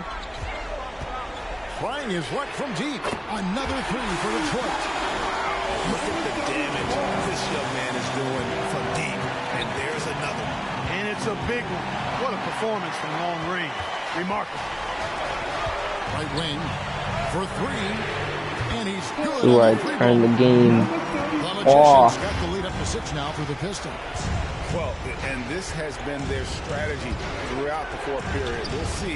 Trying his luck from deep. Another three for Detroit. Look at the damage this young man is doing from deep. And there's another one. And it's a big one. What a performance from long range. Remarkable. Right wing for three. And he's good. Ooh, I turned the game off. Got the lead up to 6 now for the Pistons. Well, and this has been their strategy throughout the fourth period. We'll see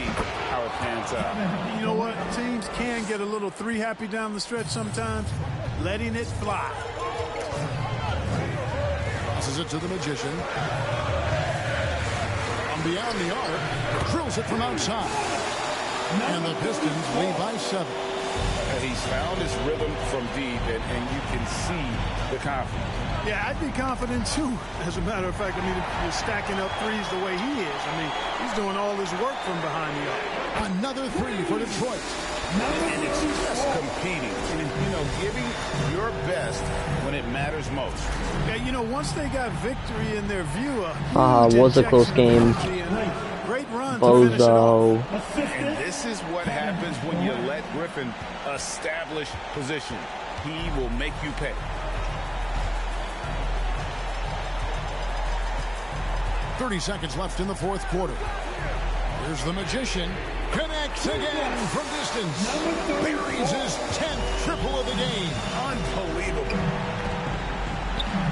how it pans out. You know what? Teams can get a little three happy down the stretch sometimes. Letting it fly. Passes it to the Magician. beyond the arc. Drills it from outside. And the Pistons lead by 7. He's found his rhythm from deep, and you can see the confidence. Yeah, I'd be confident too. As a matter of fact, I mean, if you're stacking up threes the way he is, I mean, he's doing all his work from behind the arc. Another 3 for Detroit. And it's just competing and, giving your best when it matters most. Yeah, once they got victory in their view, was a close game. Great run Bozo. to finish it off. And this is what happens when you let Griffin establish position. He will make you pay. .30 seconds left in the fourth quarter. Here's the Magician. Connects again from distance. Buries his 10th triple of the game. Unbelievable.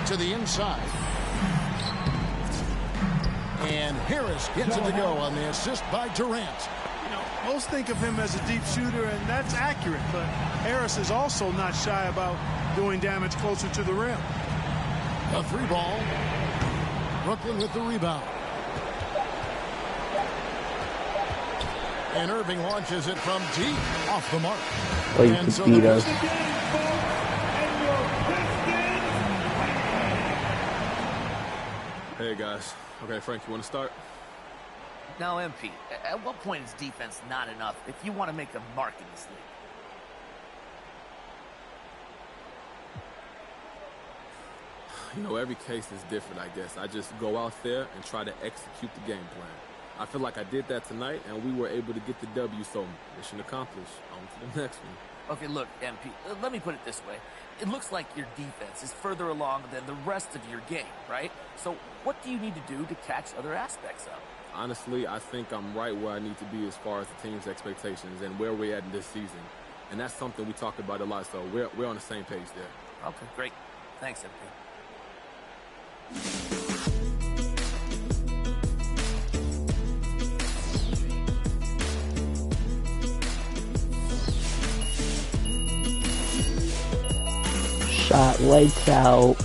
To the inside. And Harris gets it to go on the assist by Durant. Most think of him as a deep shooter, and that's accurate, but Harris is also not shy about doing damage closer to the rim. A 3 ball. Brooklyn with the rebound. And Irving launches it from deep off the mark. Oh, you can beat us. Hey, guys. Okay, Frank, you want to start? Now, MP, at what point is defense not enough if you want to make a mark in this league? Every case is different, I guess. I just go out there and try to execute the game plan. I feel like I did that tonight, and we were able to get the W, so mission accomplished. On to the next one. Okay, look, MP, let me put it this way. It looks like your defense is further along than the rest of your game, right? So what do you need to do to catch other aspects up? Honestly, I think I'm right where I need to be as far as the team's expectations and where we're at in this season. And that's something we talk about a lot, so we're on the same page there. Okay, great. Thanks, MP. Shot lights out.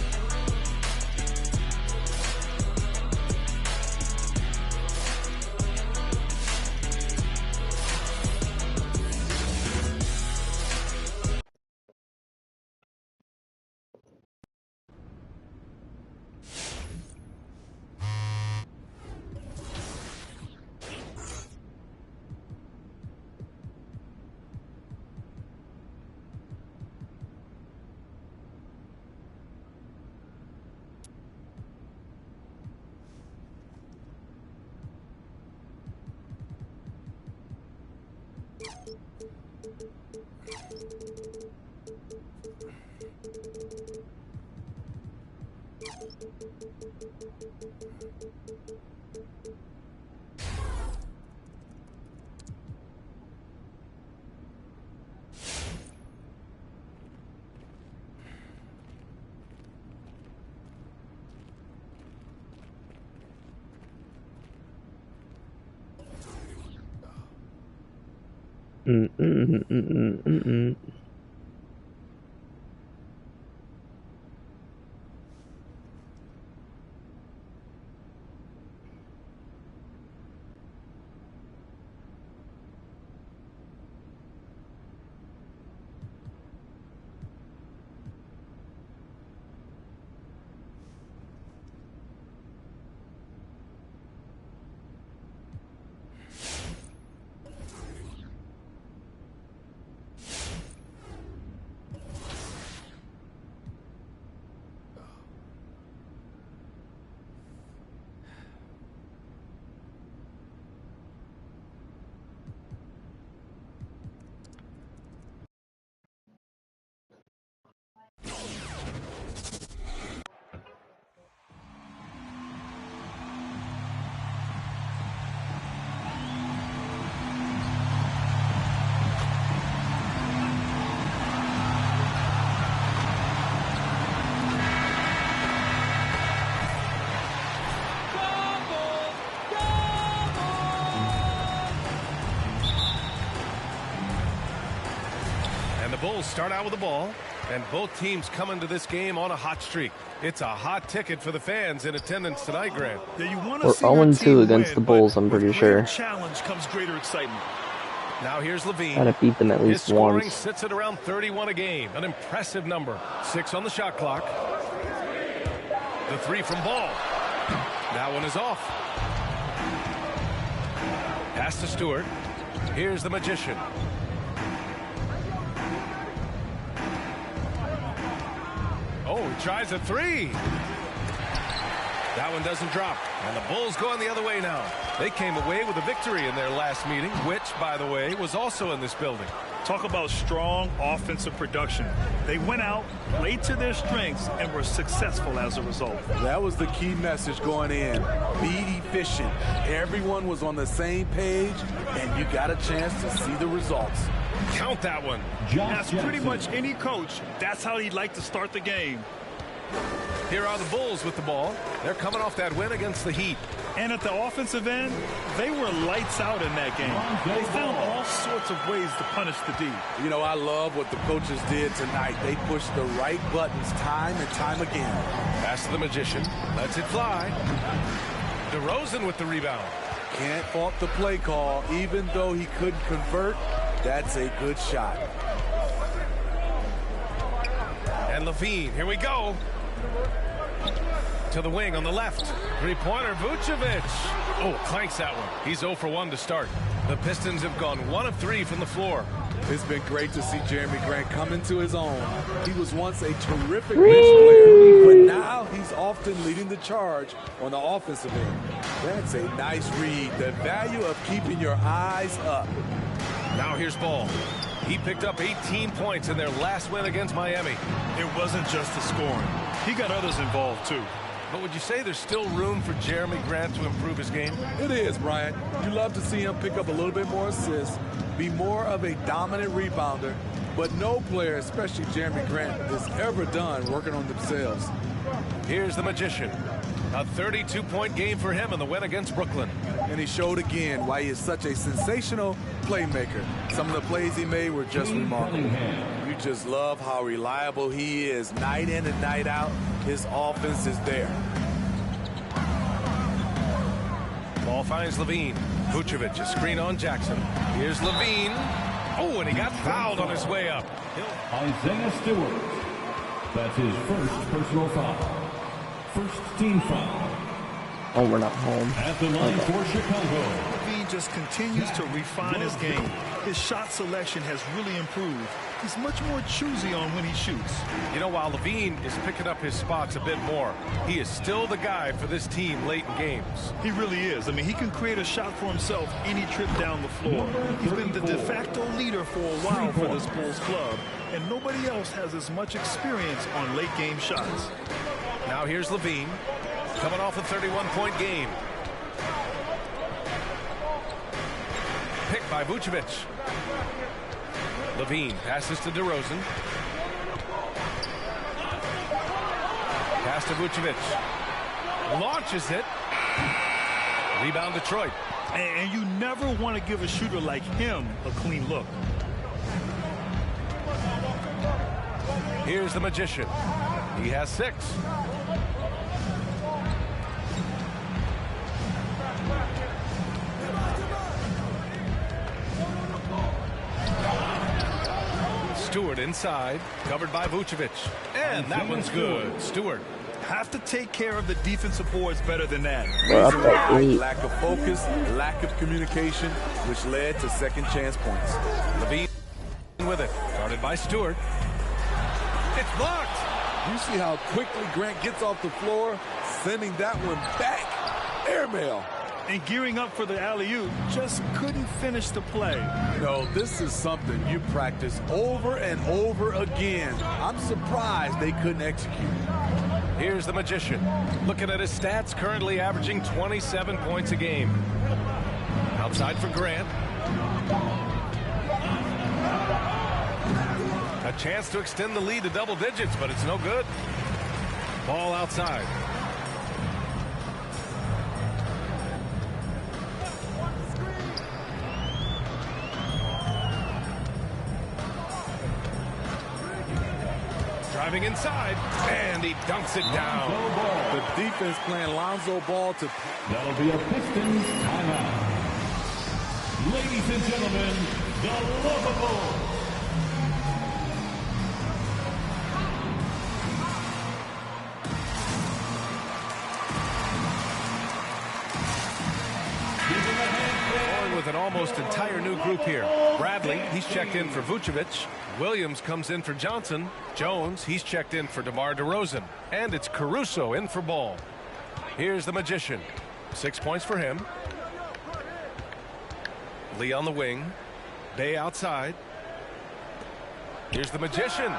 And the Bulls start out with the ball. And both teams come into this game on a hot streak. It's a hot ticket for the fans in attendance tonight, Grant. Yeah, you want We're to see your 0-2 team against win, the Bulls, I'm but pretty with sure. greater challenge comes greater excitement. Now here's Levine. Gotta beat them at His least scoring once. sits at around 31 a game. An impressive number. 6 on the shot clock. The three from Ball. That one is off. Pass to Stewart. Here's the Magician. Oh, he tries a three. That one doesn't drop. And the Bulls going the other way now. They came away with a victory in their last meeting, which, by the way, was also in this building. Talk about strong offensive production. They went out, played to their strengths, and were successful as a result. That was the key message going in. Be efficient. Everyone was on the same page, and you got a chance to see the results. Count that one. As pretty much any coach, that's how he'd like to start the game. Here are the Bulls with the ball. They're coming off that win against the Heat. And at the offensive end, they were lights out in that game. They found all sorts of ways to punish the D. You know, I love what the coaches did tonight. They pushed the right buttons time and time again. Pass to the Magician. Lets it fly. DeRozan with the rebound. Can't fault the play call. Even though he couldn't convert, that's a good shot. And Levine, here we go. To the wing on the left. Three-pointer, Vucevic. Oh, clanks that one. He's 0 for 1 to start. The Pistons have gone 1 of 3 from the floor. It's been great to see Jeremy Grant come into his own. He was once a terrific bench player, but now he's often leading the charge on the offensive end. That's a nice read. The value of keeping your eyes up. Now here's Ball. He picked up 18 points in their last win against Miami. It wasn't just the scoring. He got others involved, too. But would you say there's still room for Jeremy Grant to improve his game? It is, Brian. You love to see him pick up a little bit more assists, be more of a dominant rebounder, but no player, especially Jeremy Grant, is ever done working on themselves. Here's the Magician. A 32-point game for him in the win against Brooklyn. And he showed again why he is such a sensational playmaker. Some of the plays he made were just remarkable. You just love how reliable he is night in and night out. His offense is there. Ball finds Levine. Vucevic, a screen on Jackson. Here's Levine. Oh, and he got fouled on his way up. Isaiah Stewart. That's his first personal foul. First team foul. Oh, we're not home. At the line for Chicago. Levine just continues to refine his game. His shot selection has really improved. He's much more choosy on when he shoots. You know, while Levine is picking up his spots a bit more, he is still the guy for this team late in games. He really is. I mean, he can create a shot for himself any trip down the floor. He's been the de facto leader for a while for this Bulls club, and nobody else has as much experience on late game shots. Now here's Levine, coming off a 31-point game. Picked by Vucevic. Levine passes to DeRozan. Pass to Vucevic. Launches it. Rebound Detroit. And you never want to give a shooter like him a clean look. Here's the Magician. He has 6. Stewart inside, covered by Vucevic. And that one's good. Stewart. Have to take care of the defensive boards better than that. Lack of focus, lack of communication, which led to second chance points. Levine with it, guarded by Stewart. It's blocked. You see how quickly Grant gets off the floor, sending that one back. Airmail. And gearing up for the alley-oop, just couldn't finish the play. No, this is something you practice over and over again. I'm surprised they couldn't execute. Here's the Magician. Looking at his stats, currently averaging 27 points a game. Outside for Grant. A chance to extend the lead to double digits, but it's no good. Ball outside. Driving inside, and he dunks it down. The defense playing Lonzo Ball to... That'll be a Pistons timeout. Ladies and gentlemen, the lovable. Going with an almost entire new group here. Bradley, he's checked in for Vucevic. Williams comes in for Johnson. Jones, he's checked in for DeMar DeRozan. And it's Caruso in for Ball. Here's the Magician. 6 points for him. Lee on the wing. Bay outside. Here's the Magician.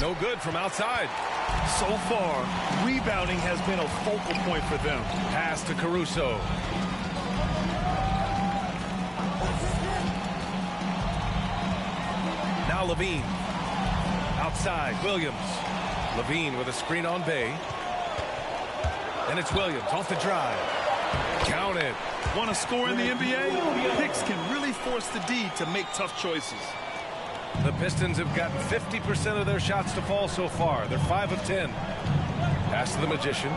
No good from outside. So far, rebounding has been a focal point for them. Pass to Caruso. Now Levine. Outside, Williams. Levine with a screen on Bay. And it's Williams off the drive. Count it. Want to score in the NBA? Picks can really force the D to make tough choices. The Pistons have gotten 50% of their shots to fall so far. They're 5 of 10. Pass to the Magician.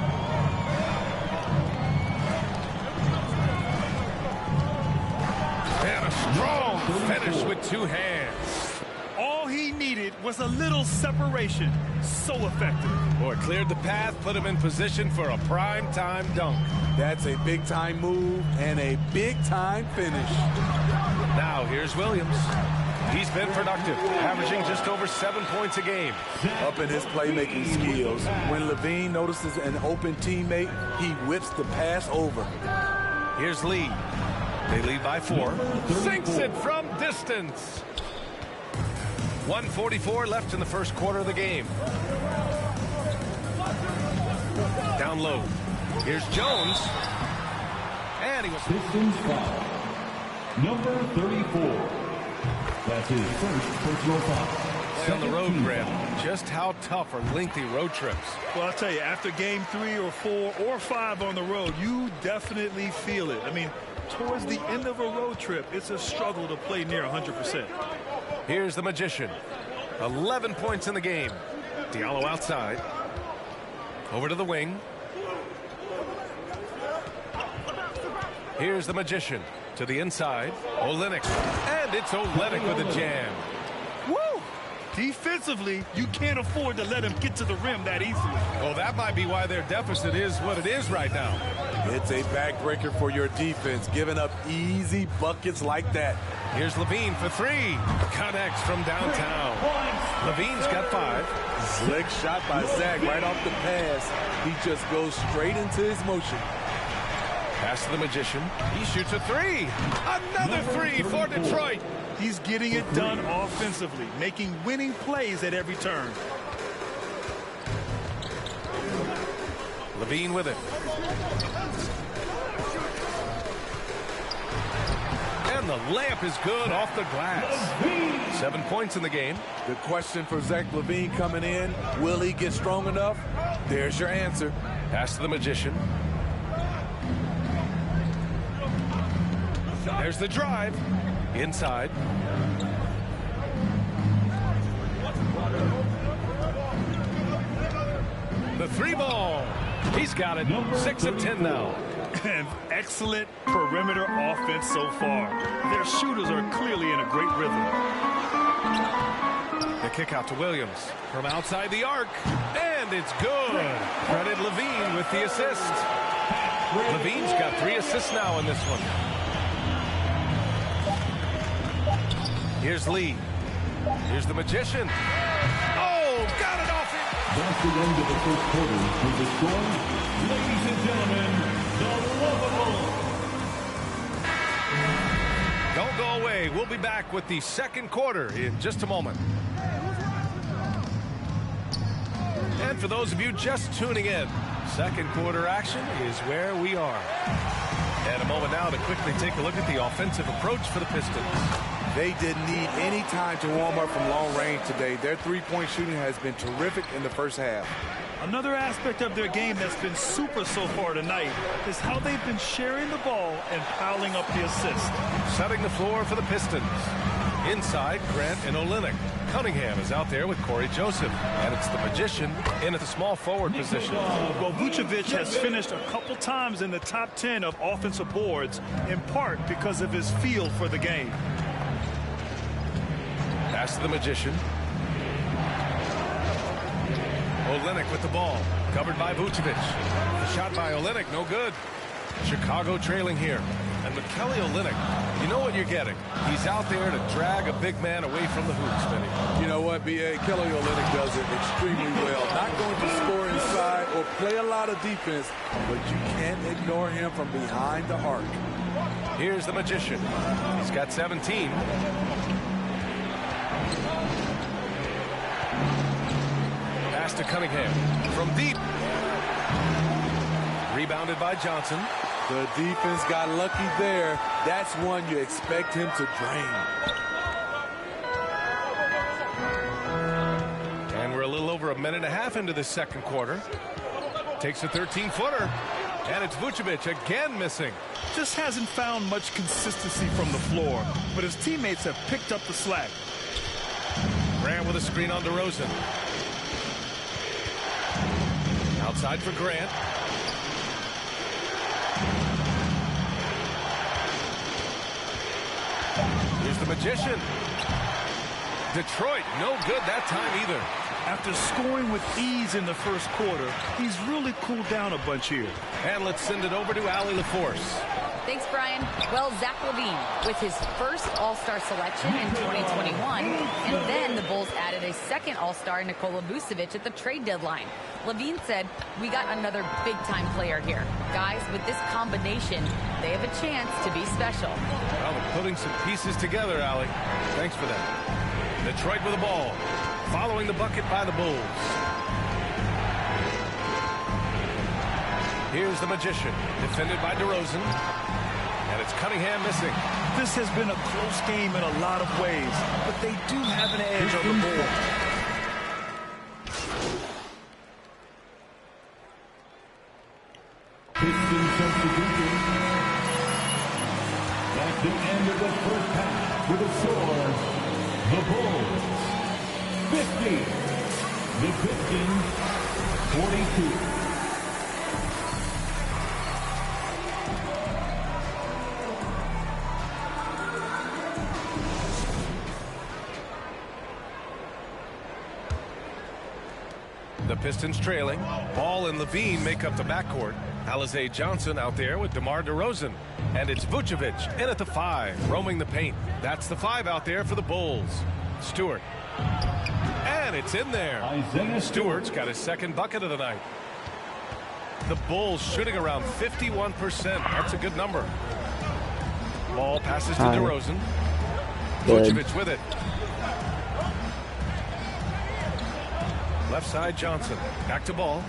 And a strong finish with two hands. All he needed was a little separation. So effective. Boy, cleared the path, put him in position for a prime-time dunk. That's a big-time move and a big-time finish. Now, here's Williams. He's been productive, averaging just over 7 points a game. Up in his playmaking skills, when Levine notices an open teammate, he whips the pass over. Here's Lee. They lead by 4. Sinks it from distance. 1:44 left in the first quarter of the game. Down low. Here's Jones. And he was... Pistons foul. Number 34. That's his first personal foul. Play on the road, Graham. Just how tough are lengthy road trips? Well, I'll tell you, after game 3 or 4 or 5 on the road, you definitely feel it. I mean, towards the end of a road trip, it's a struggle to play near 100%. Here's the Magician. 11 points in the game. Diallo outside. Over to the wing. Here's the Magician. To the inside. Olynyk. And it's Olynyk with a jam. Woo! Defensively, you can't afford to let him get to the rim that easily. Well, that might be why their deficit is what it is right now. It's a backbreaker for your defense, giving up easy buckets like that. Here's Levine for 3. Connects from downtown. Levine's got 5. Slick shot by Zach right off the pass. He just goes straight into his motion. Pass to the Magician. He shoots a 3. Another 3 for Detroit. He's getting it done offensively, making winning plays at every turn. Levine with it. And the layup is good off the glass. 7 points in the game. The question for Zach Levine coming in, will he get strong enough? There's your answer. Pass to the Magician. There's the drive. Inside. The 3 ball. He's got it. 6 of 10 now. And excellent perimeter offense so far. Their shooters are clearly in a great rhythm. The kick out to Williams from outside the arc. And it's good. Credit Levine with the assist. Levine's got 3 assists now in this one. Here's Lee. Here's the Magician. Oh, got it off it. That's the end of the first quarter. With the score, ladies and gentlemen, the lovable. Don't go away. We'll be back with the second quarter in just a moment. And for those of you just tuning in, second quarter action is where we are. And a moment now to quickly take a look at the offensive approach for the Pistons. They didn't need any time to warm up from long range today. Their three-point shooting has been terrific in the first half. Another aspect of their game that's been super so far tonight is how they've been sharing the ball and piling up the assists. Setting the floor for the Pistons. Inside, Grant and Olynyk. Cunningham is out there with Corey Joseph. And it's the Magician in at the small forward position. Well, Vucevic has finished a couple times in the top 10 of offensive boards, in part because of his feel for the game. Pass to the Magician. Olynyk with the ball. Covered by Vucevic. The shot by Olynyk, no good. Chicago trailing here. And with Kelly Olynyk, you know what you're getting. He's out there to drag a big man away from the hoops, Vinny. You know what, B.A.? Kelly Olynyk does it extremely well. Not going to score inside or play a lot of defense, but you can't ignore him from behind the arc. Here's the Magician. He's got 17. Pass to Cunningham from deep. Rebounded by Johnson. The defense got lucky there. That's one you expect him to drain. And we're a little over a minute and a half into the second quarter. Takes a 13-footer. And it's Vucevic again missing. Just hasn't found much consistency from the floor, but his teammates have picked up the slack. Grant with a screen on DeRozan. Outside for Grant. Here's the Magician. Detroit, no good that time either. After scoring with ease in the first quarter, he's really cooled down a bunch here. And let's send it over to Allie LaForce. Thanks, Brian. Well, Zach LaVine with his first All-Star selection in 2021, and then the Bulls added a second All-Star, Nikola Vucevic, at the trade deadline. LaVine said, "We got another big-time player here. Guys, with this combination, they have a chance to be special." Well, they're putting some pieces together, Allie. Thanks for that. Detroit with the ball, following the bucket by the Bulls. Here's the Magician, defended by DeRozan. And it's Cunningham missing. This has been a close game in a lot of ways, but they do have an edge on the board. Piston substitution. At the end of the first half, with a score, the Bulls 50, the Pistons 42. The Pistons trailing. Ball and LaVine make up the backcourt. Alize Johnson out there with DeMar DeRozan. And it's Vucevic in at the 5, roaming the paint. That's the 5 out there for the Bulls. Stewart. And it's in there. Stewart's got his second bucket of the night. The Bulls shooting around 51%. That's a good number. Ball passes to DeRozan. Vucevic with it. Left side, Johnson. Back to ball.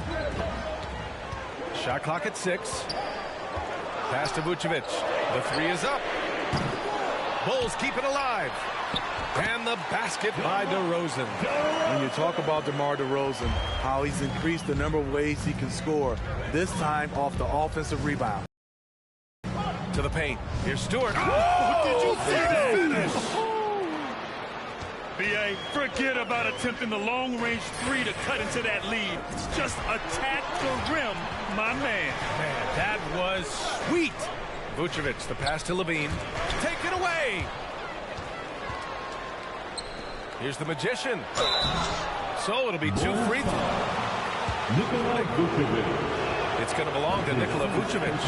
Shot clock at 6. Pass to Vucevic. The 3 is up. Bulls keep it alive. And the basket by DeRozan. When you talk about DeMar DeRozan, how he's increased the number of ways he can score, this time off the offensive rebound. To the paint. Here's Stewart. Oh, did you see that finish? B.A., forget about attempting the long-range 3 to cut into that lead. Just attack the rim, my man. Man, that was sweet. Vucevic, the pass to LaVine. Take it away. Here's the Magician. So it'll be 2 free throws. It's going to belong to Nikola Vucevic.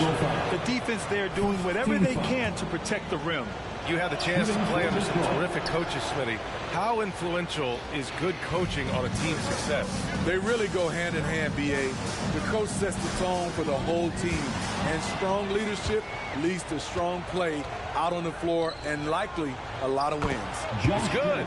The defense there doing whatever they can to protect the rim. You had the chance to play under some terrific coaches, Smitty. How influential is good coaching on a team's success? They really go hand in hand, B.A. The coach sets the tone for the whole team, and strong leadership leads to strong play out on the floor and likely a lot of wins. It's good.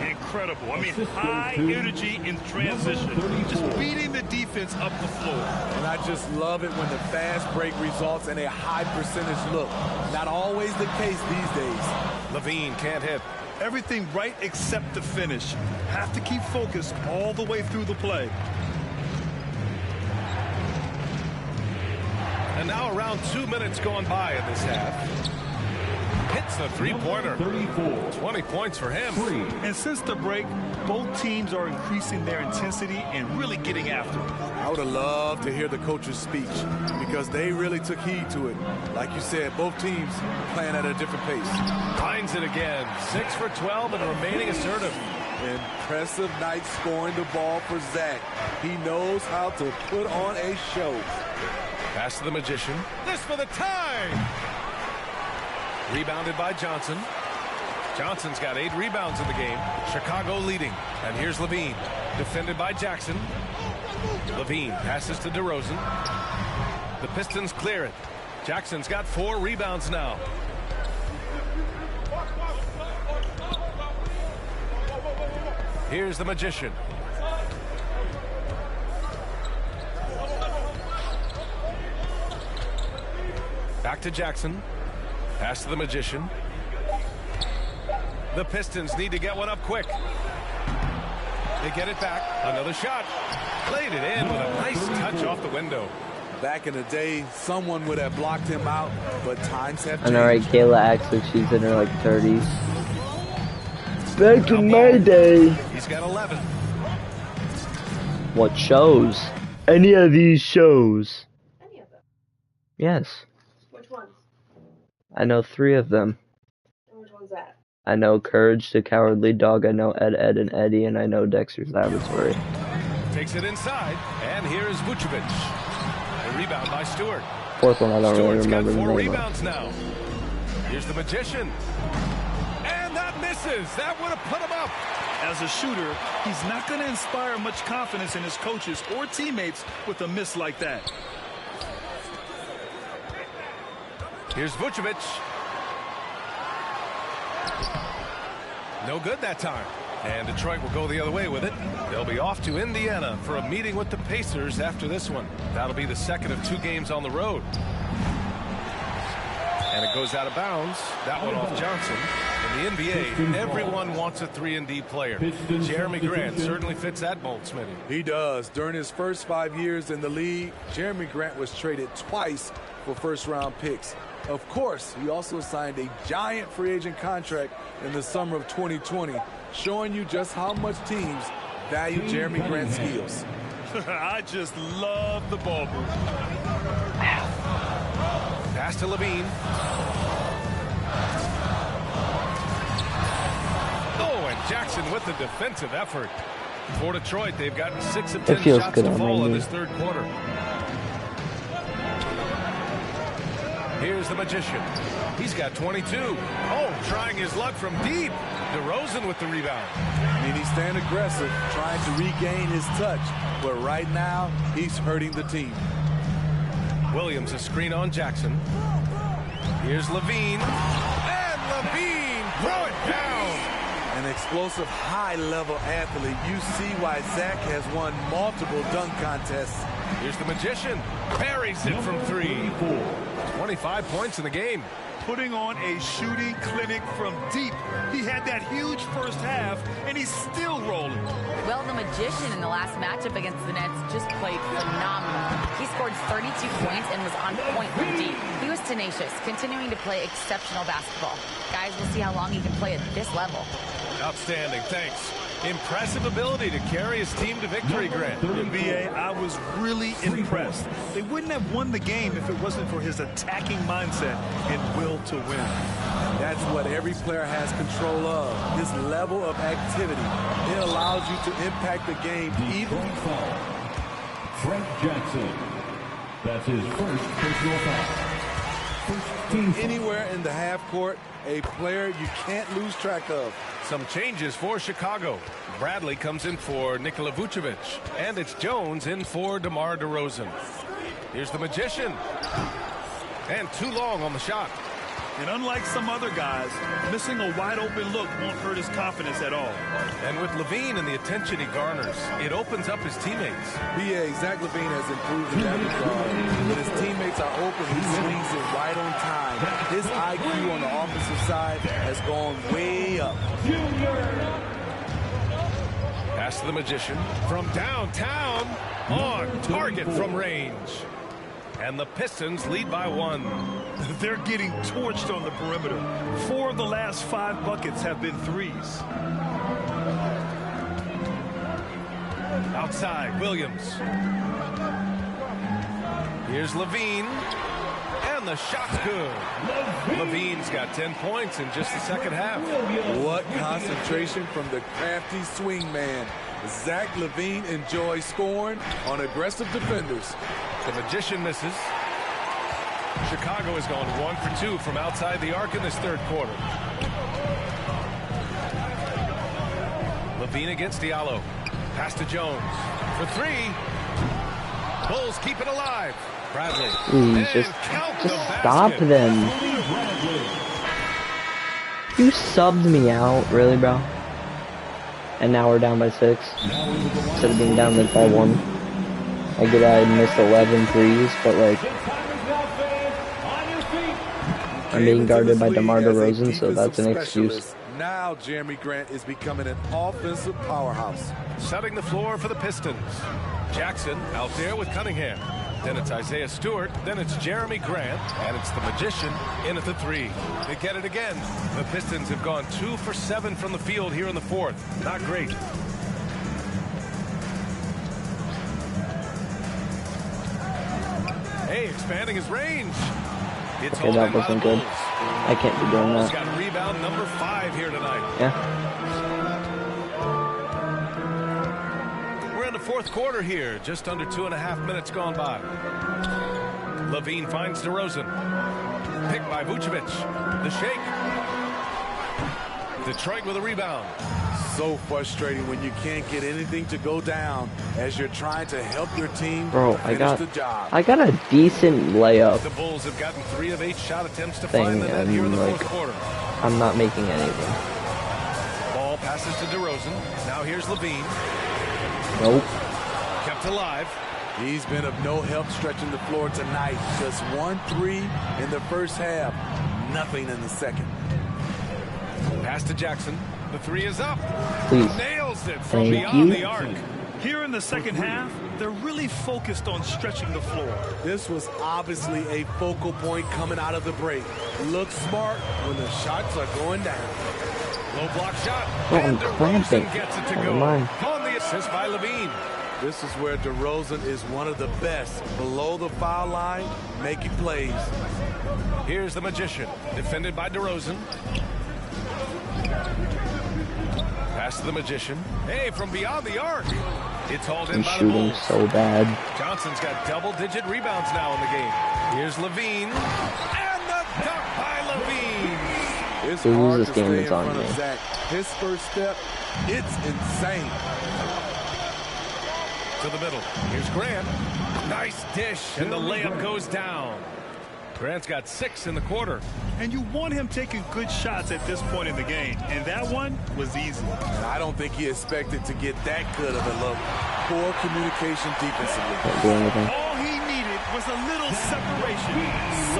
Incredible. I mean, high energy in transition. Just beating the defense up the floor. And I just love it when the fast break results in a high percentage look. Not always the case these days. LaVine can't hit. Everything right except the finish. Have to keep focused all the way through the play. And now around 2 minutes going by in this half. hits the three-pointer. 20 points for him. And since the break, both teams are increasing their intensity and really getting after it. I would have loved to hear the coach's speech because they really took heed to it. Like you said, both teams playing at a different pace. Finds it again. 6 for 12 and remaining assertive. Impressive night scoring the ball for Zach. He knows how to put on a show. Pass to the Magician. This for the tie! Rebounded by Johnson. Johnson's got 8 rebounds in the game. Chicago leading. And here's Levine. Defended by Jackson. Levine passes to DeRozan. The Pistons clear it. Jackson's got 4 rebounds now. Here's the Magician. Back to Jackson. Pass to the Magician. The Pistons need to get one up quick. They get it back. Another shot. Played it in with a nice touch off the window. Back in the day, someone would have blocked him out, but times have changed. And alright, Kayla acts like she's in her like 30s. Back in my day. He's got 11. What shows? Any of these shows? Any of them? Yes. Which ones? I know 3 of them. And which one's that? I know Courage the Cowardly Dog, I know Ed, Ed, and Eddie, and I know Dexter's Laboratory. Takes it inside, and here is Vucevic. The rebound by Stewart. 4th one I don't really Stewart's got remember. 4 the name rebounds now. Here's the Magician. And that misses. That would have put him up. As a shooter, he's not going to inspire much confidence in his coaches or teammates with a miss like that. Here's Vucevic. No good that time. And Detroit will go the other way with it. They'll be off to Indiana for a meeting with the Pacers after this one. That'll be the second of 2 games on the road. And it goes out of bounds. That one off Johnson. In the NBA, everyone wants a 3-and-D player. Jeremy Grant certainly fits that mold, Smitty. He does. During his first 5 years in the league, Jeremy Grant was traded twice for first-round picks. Of course, he also signed a giant free agent contract in the summer of 2020, showing you just how much teams value Jeremy Grant's skills. I just love the ball move. Pass to Levine. Oh, and Jackson with the defensive effort. For Detroit, they've gotten 6 of 10 shots to fall in this 3rd quarter. Here's the Magician. He's got 22. Oh, trying his luck from deep. DeRozan with the rebound. I mean, he's staying aggressive, trying to regain his touch. But right now, he's hurting the team. Williams a screen on Jackson. Here's Levine. And Levine throw it down. An explosive, high-level athlete. You see why Zach has won multiple dunk contests. Here's the Magician. Parries it from 3. 25 points in the game. Putting on a shooting clinic from deep. He had that huge first half, and he's still rolling. Well, the Magician in the last matchup against the Nets just played phenomenal. He scored 32 points and was on point from deep. He was tenacious, continuing to play exceptional basketball. Guys, we'll see how long he can play at this level. Outstanding, thanks. Impressive ability to carry his team to victory, Grant. NBA, I was really impressed. They wouldn't have won the game if it wasn't for his attacking mindset and will to win. That's what every player has control of, his level of activity. It allows you to impact the game even. Frank Jackson. That's his first personal foul. Anywhere in the half court, a player you can't lose track of. Some changes for Chicago. Bradley comes in for Nikola Vucevic. And it's Jones in for DeMar DeRozan. Here's the Magician. And too long on the shot. And unlike some other guys, missing a wide-open look won't hurt his confidence at all. And with Levine and the attention he garners, it opens up his teammates. BA, Zach Levine has improved in that regard. When his teammates are open, he swings it right on time. His IQ on the offensive side has gone way up. Pass to the Magician from downtown, on target from range. And the Pistons lead by 1. They're getting torched on the perimeter. 4 of the last 5 buckets have been threes. Outside, Williams. Here's Levine. And the shot's good. Levine's got 10 points in just the second half. What concentration from the crafty swing man. Zach Levine enjoys scoring on aggressive defenders. The Magician misses. Chicago has gone 1 for 2 from outside the arc in this third quarter. Levine against Diallo. Pass to Jones for 3. Bulls keep it alive. Bradley. Please, just stop them. You subbed me out, really, bro? And now we're down by 6. Instead of being down by 1. I get I missed 11 threes, but like I'm being guarded by DeMar DeRozan, so that's an excuse. Now Jeremy Grant is becoming an offensive powerhouse. Setting the floor for the Pistons. Jackson out there with Cunningham. Then it's Isaiah Stewart. Then it's Jeremy Grant. And it's the Magician in at the 3. They get it again. The Pistons have gone 2 for 7 from the field here in the fourth. Not great. Hey, expanding his range. It's okay, that wasn't good. I can't be doing that. Got rebound number 5 here tonight. Yeah. We're in the fourth quarter here. Just under 2.5 minutes gone by. Levine finds DeRozan. Picked by Vucevic. The shake. Detroit with a rebound. So frustrating when you can't get anything to go down as you're trying to help your team finish the job. I got a decent layup. The Bulls have gotten 3 of 8 shot attempts to thing, find the net here in the fourth quarter. I'm not making anything. Ball passes to DeRozan. Now here's Levine. Nope. Kept alive. He's been of no help stretching the floor tonight. Just 1 3 in the first half. Nothing in the second. Pass to Jackson. The 3 is up. Please. Nails it from beyond the arc. Here in the second half, they're really focused on stretching the floor. This was obviously a focal point coming out of the break. Look smart when the shots are going down. Low block shot. Oh, I'm cramping. Gets it to go. On the assist by Levine. This is where DeRozan is one of the best. Below the foul line, making plays. Here's the Magician. Defended by DeRozan. Pass to the Magician. Hey, from beyond the arc. It's hauled in by the Bulls. He's shooting so bad. Johnson's got double-digit rebounds now in the game. Here's Levine. And the dunk by Levine. It's hard to stay in front of Zach. His first step, it's insane. To the middle. Here's Grant. Nice dish, and the layup goes down. Grant's got 6 in the quarter. And you want him taking good shots at this point in the game. And that one was easy. I don't think he expected to get that good of a look. Poor communication defensively. All he needed was a little separation.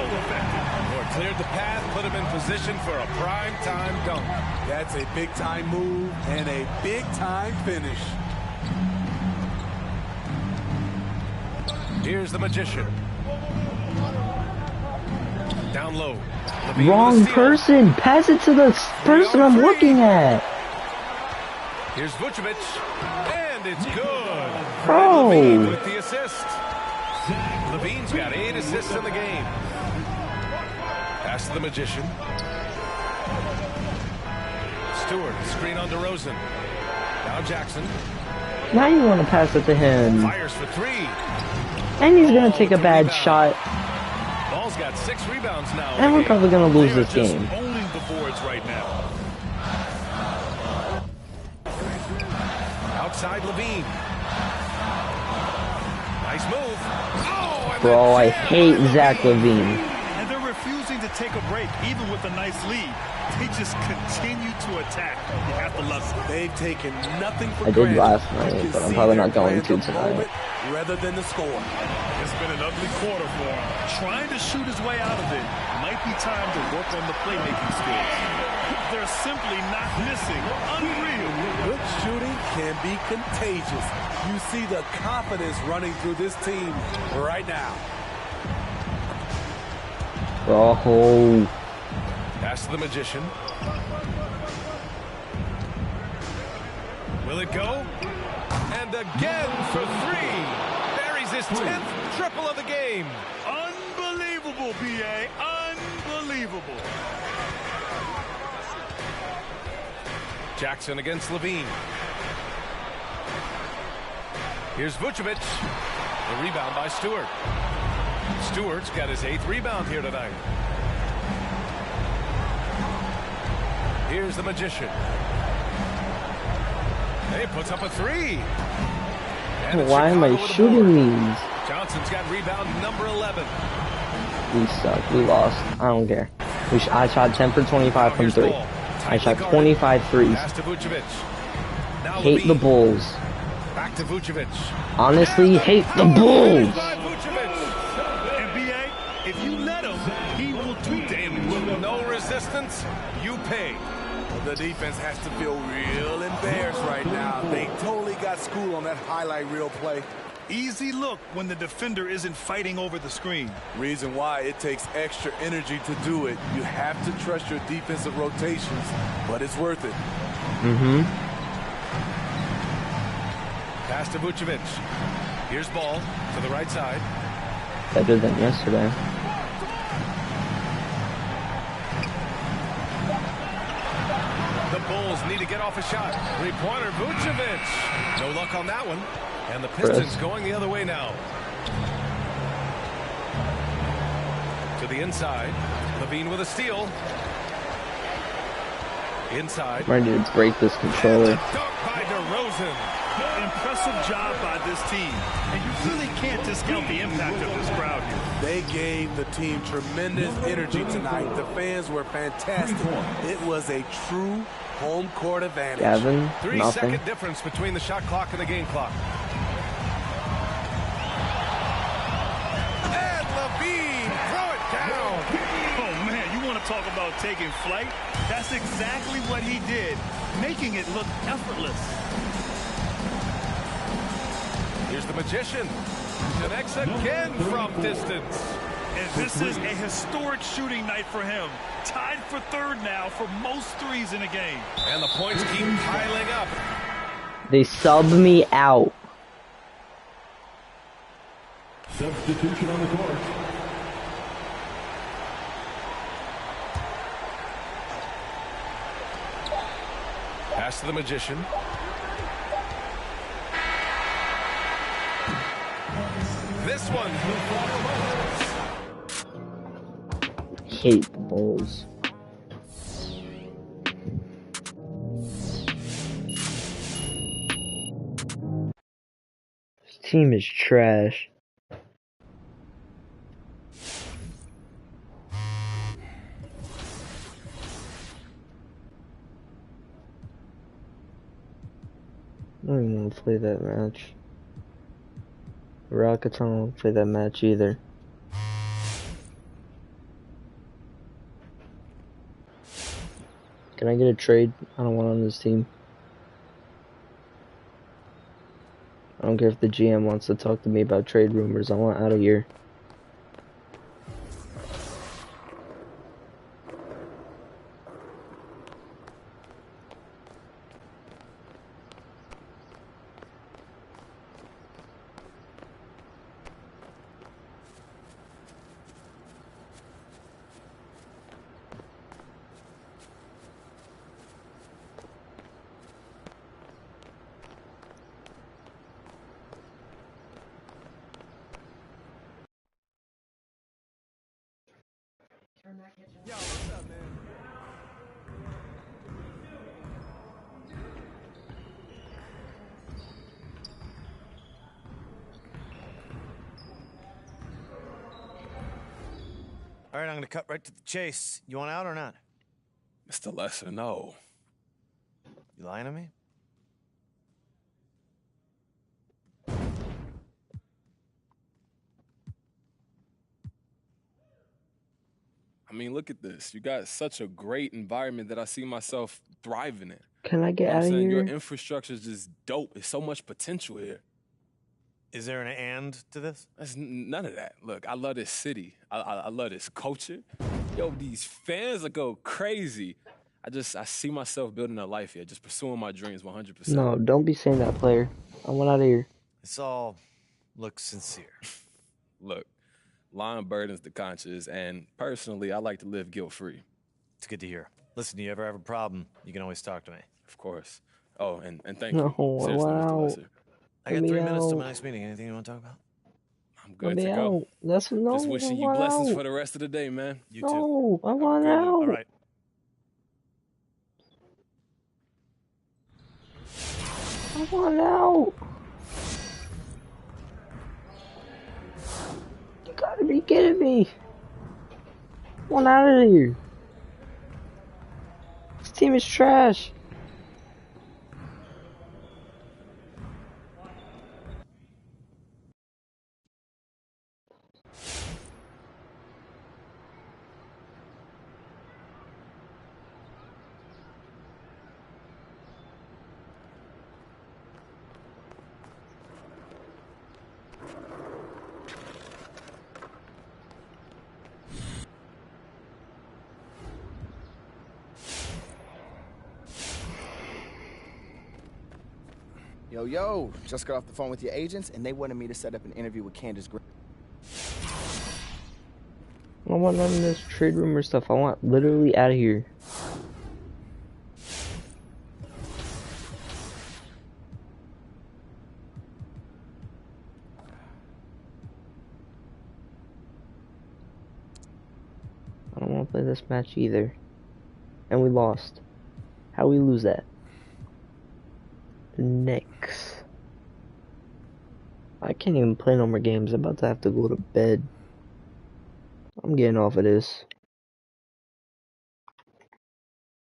So effective. Lord cleared the path, put him in position for a prime-time dunk. That's a big-time move and a big-time finish. Here's the Magician. Down low. Wrong person. Pass it to the person I'm looking at. Here's Vucevic. And it's good. Bro. Levine with the assist. Levine's got 8 assists in the game. Pass to the Magician. Stewart. Screen on DeRozan. Now Jackson. Now you want to pass it to him. Fires for 3. And he's going to take a bad shot. Ball's got 6 rebounds now. And we're probably going to lose this game. Owning the boards right now. Outside Levine. Nice move. Oh, bro, I hate Zach Levine. And they're refusing to take a break, even with a nice lead. They just continue to attack. You have to love it. They've taken nothing for I did last night, but I'm probably not going to tonight. Rather than the score. It's been an ugly quarter for him. Trying to shoot his way out of it. Might be time to work on the playmaking skills. They're simply not missing. Unreal. Good shooting can be contagious. You see the confidence running through this team right now. Oh. Pass to the Magician. Will it go? And again for three. Buries his 10th triple of the game. Unbelievable, B.A. Unbelievable. Jackson against Levine. Here's Vucevic. The rebound by Stewart. Stewart's got his 8th rebound here tonight. Here's the Magician. He puts up a 3. Why am I shooting these? Johnson's got rebound number 11. We suck. We lost. I don't care. I shot 10 for 25 from 3. I shot 25 threes. Pass to Vucevic. Now Hate Levine. the Bulls. Back to Vucevic. Honestly, hate the Bulls. NBA, if you let him, he will do damage. With no resistance, you pay. The defense has to feel real embarrassed right now. They totally got schooled on that highlight reel play. Easy look when the defender isn't fighting over the screen. Reason why it takes extra energy to do it. You have to trust your defensive rotations, but it's worth it. Mm-hmm. Pass to Vucevic. Here's ball to the right side. Better than yesterday. The Bulls need to get off a shot. Three-pointer, Vucevic. No luck on that one. And the Pistons going the other way now. To the inside. Levine with a steal. Inside. Ready to break this controller. Dunk by DeRozan. Impressive job by this team. And you really can't discount the impact of this crowd here. They gave the team tremendous energy tonight. The fans were fantastic. It was a true home court advantage. Gavin, 3-second difference between the shot clock and the game clock. And Levine, throw it down. Oh, man, you want to talk about taking flight? That's exactly what he did, making it look effortless. Here's the Magician. Connects again from distance. And this is a historic shooting night for him. Tied for 3rd now for most threes in a game. And the points keep piling up. They subbed me out. Substitution on the court. Pass to the Magician. This one. Hate the Bulls. This team is trash. I don't even want to play that match. Rockets, I don't want to play that match either. Can I get a trade? I don't want on this team. I don't care if the GM wants to talk to me about trade rumors. I want out of here. Yo, what's up, man? All right, I'm going to cut right to the chase. You want out or not? Mr. Lesser, no. You lying to me? I mean, look at this. You got such a great environment that I see myself thriving in. Can I get out of Your here? infrastructure is just dope. There's so much potential here. Is there an and to this? That's none of that. Look, I love this city. I love this culture. Yo, these fans will go crazy. I see myself building a life here, just pursuing my dreams 100%. No, don't be saying that, player. I want out of here. This all looks sincere. Look, lying burdens the conscience, and personally, I like to live guilt-free. It's good to hear. Listen, do you ever have a problem, you can always talk to me. Of course. Oh, and thank No, you. Seriously, Mr. wow. Lesser. I got 3 minutes to my next meeting. Anything you want to talk about? I'm good to go. That's no. Just wishing you blessings for the rest of the day, man. You too. No, I want out. All right. I want out. You gotta be kidding me. I want out of here. This team is trash. Yo, just got off the phone with your agents, and they wanted me to set up an interview with Candace Green. I don't want none of this trade rumor stuff. I want literally out of here. I don't want to play this match either. And we lost. How we lose that? Next. I can't even play no more games. I'm about to have to go to bed. I'm getting off of this.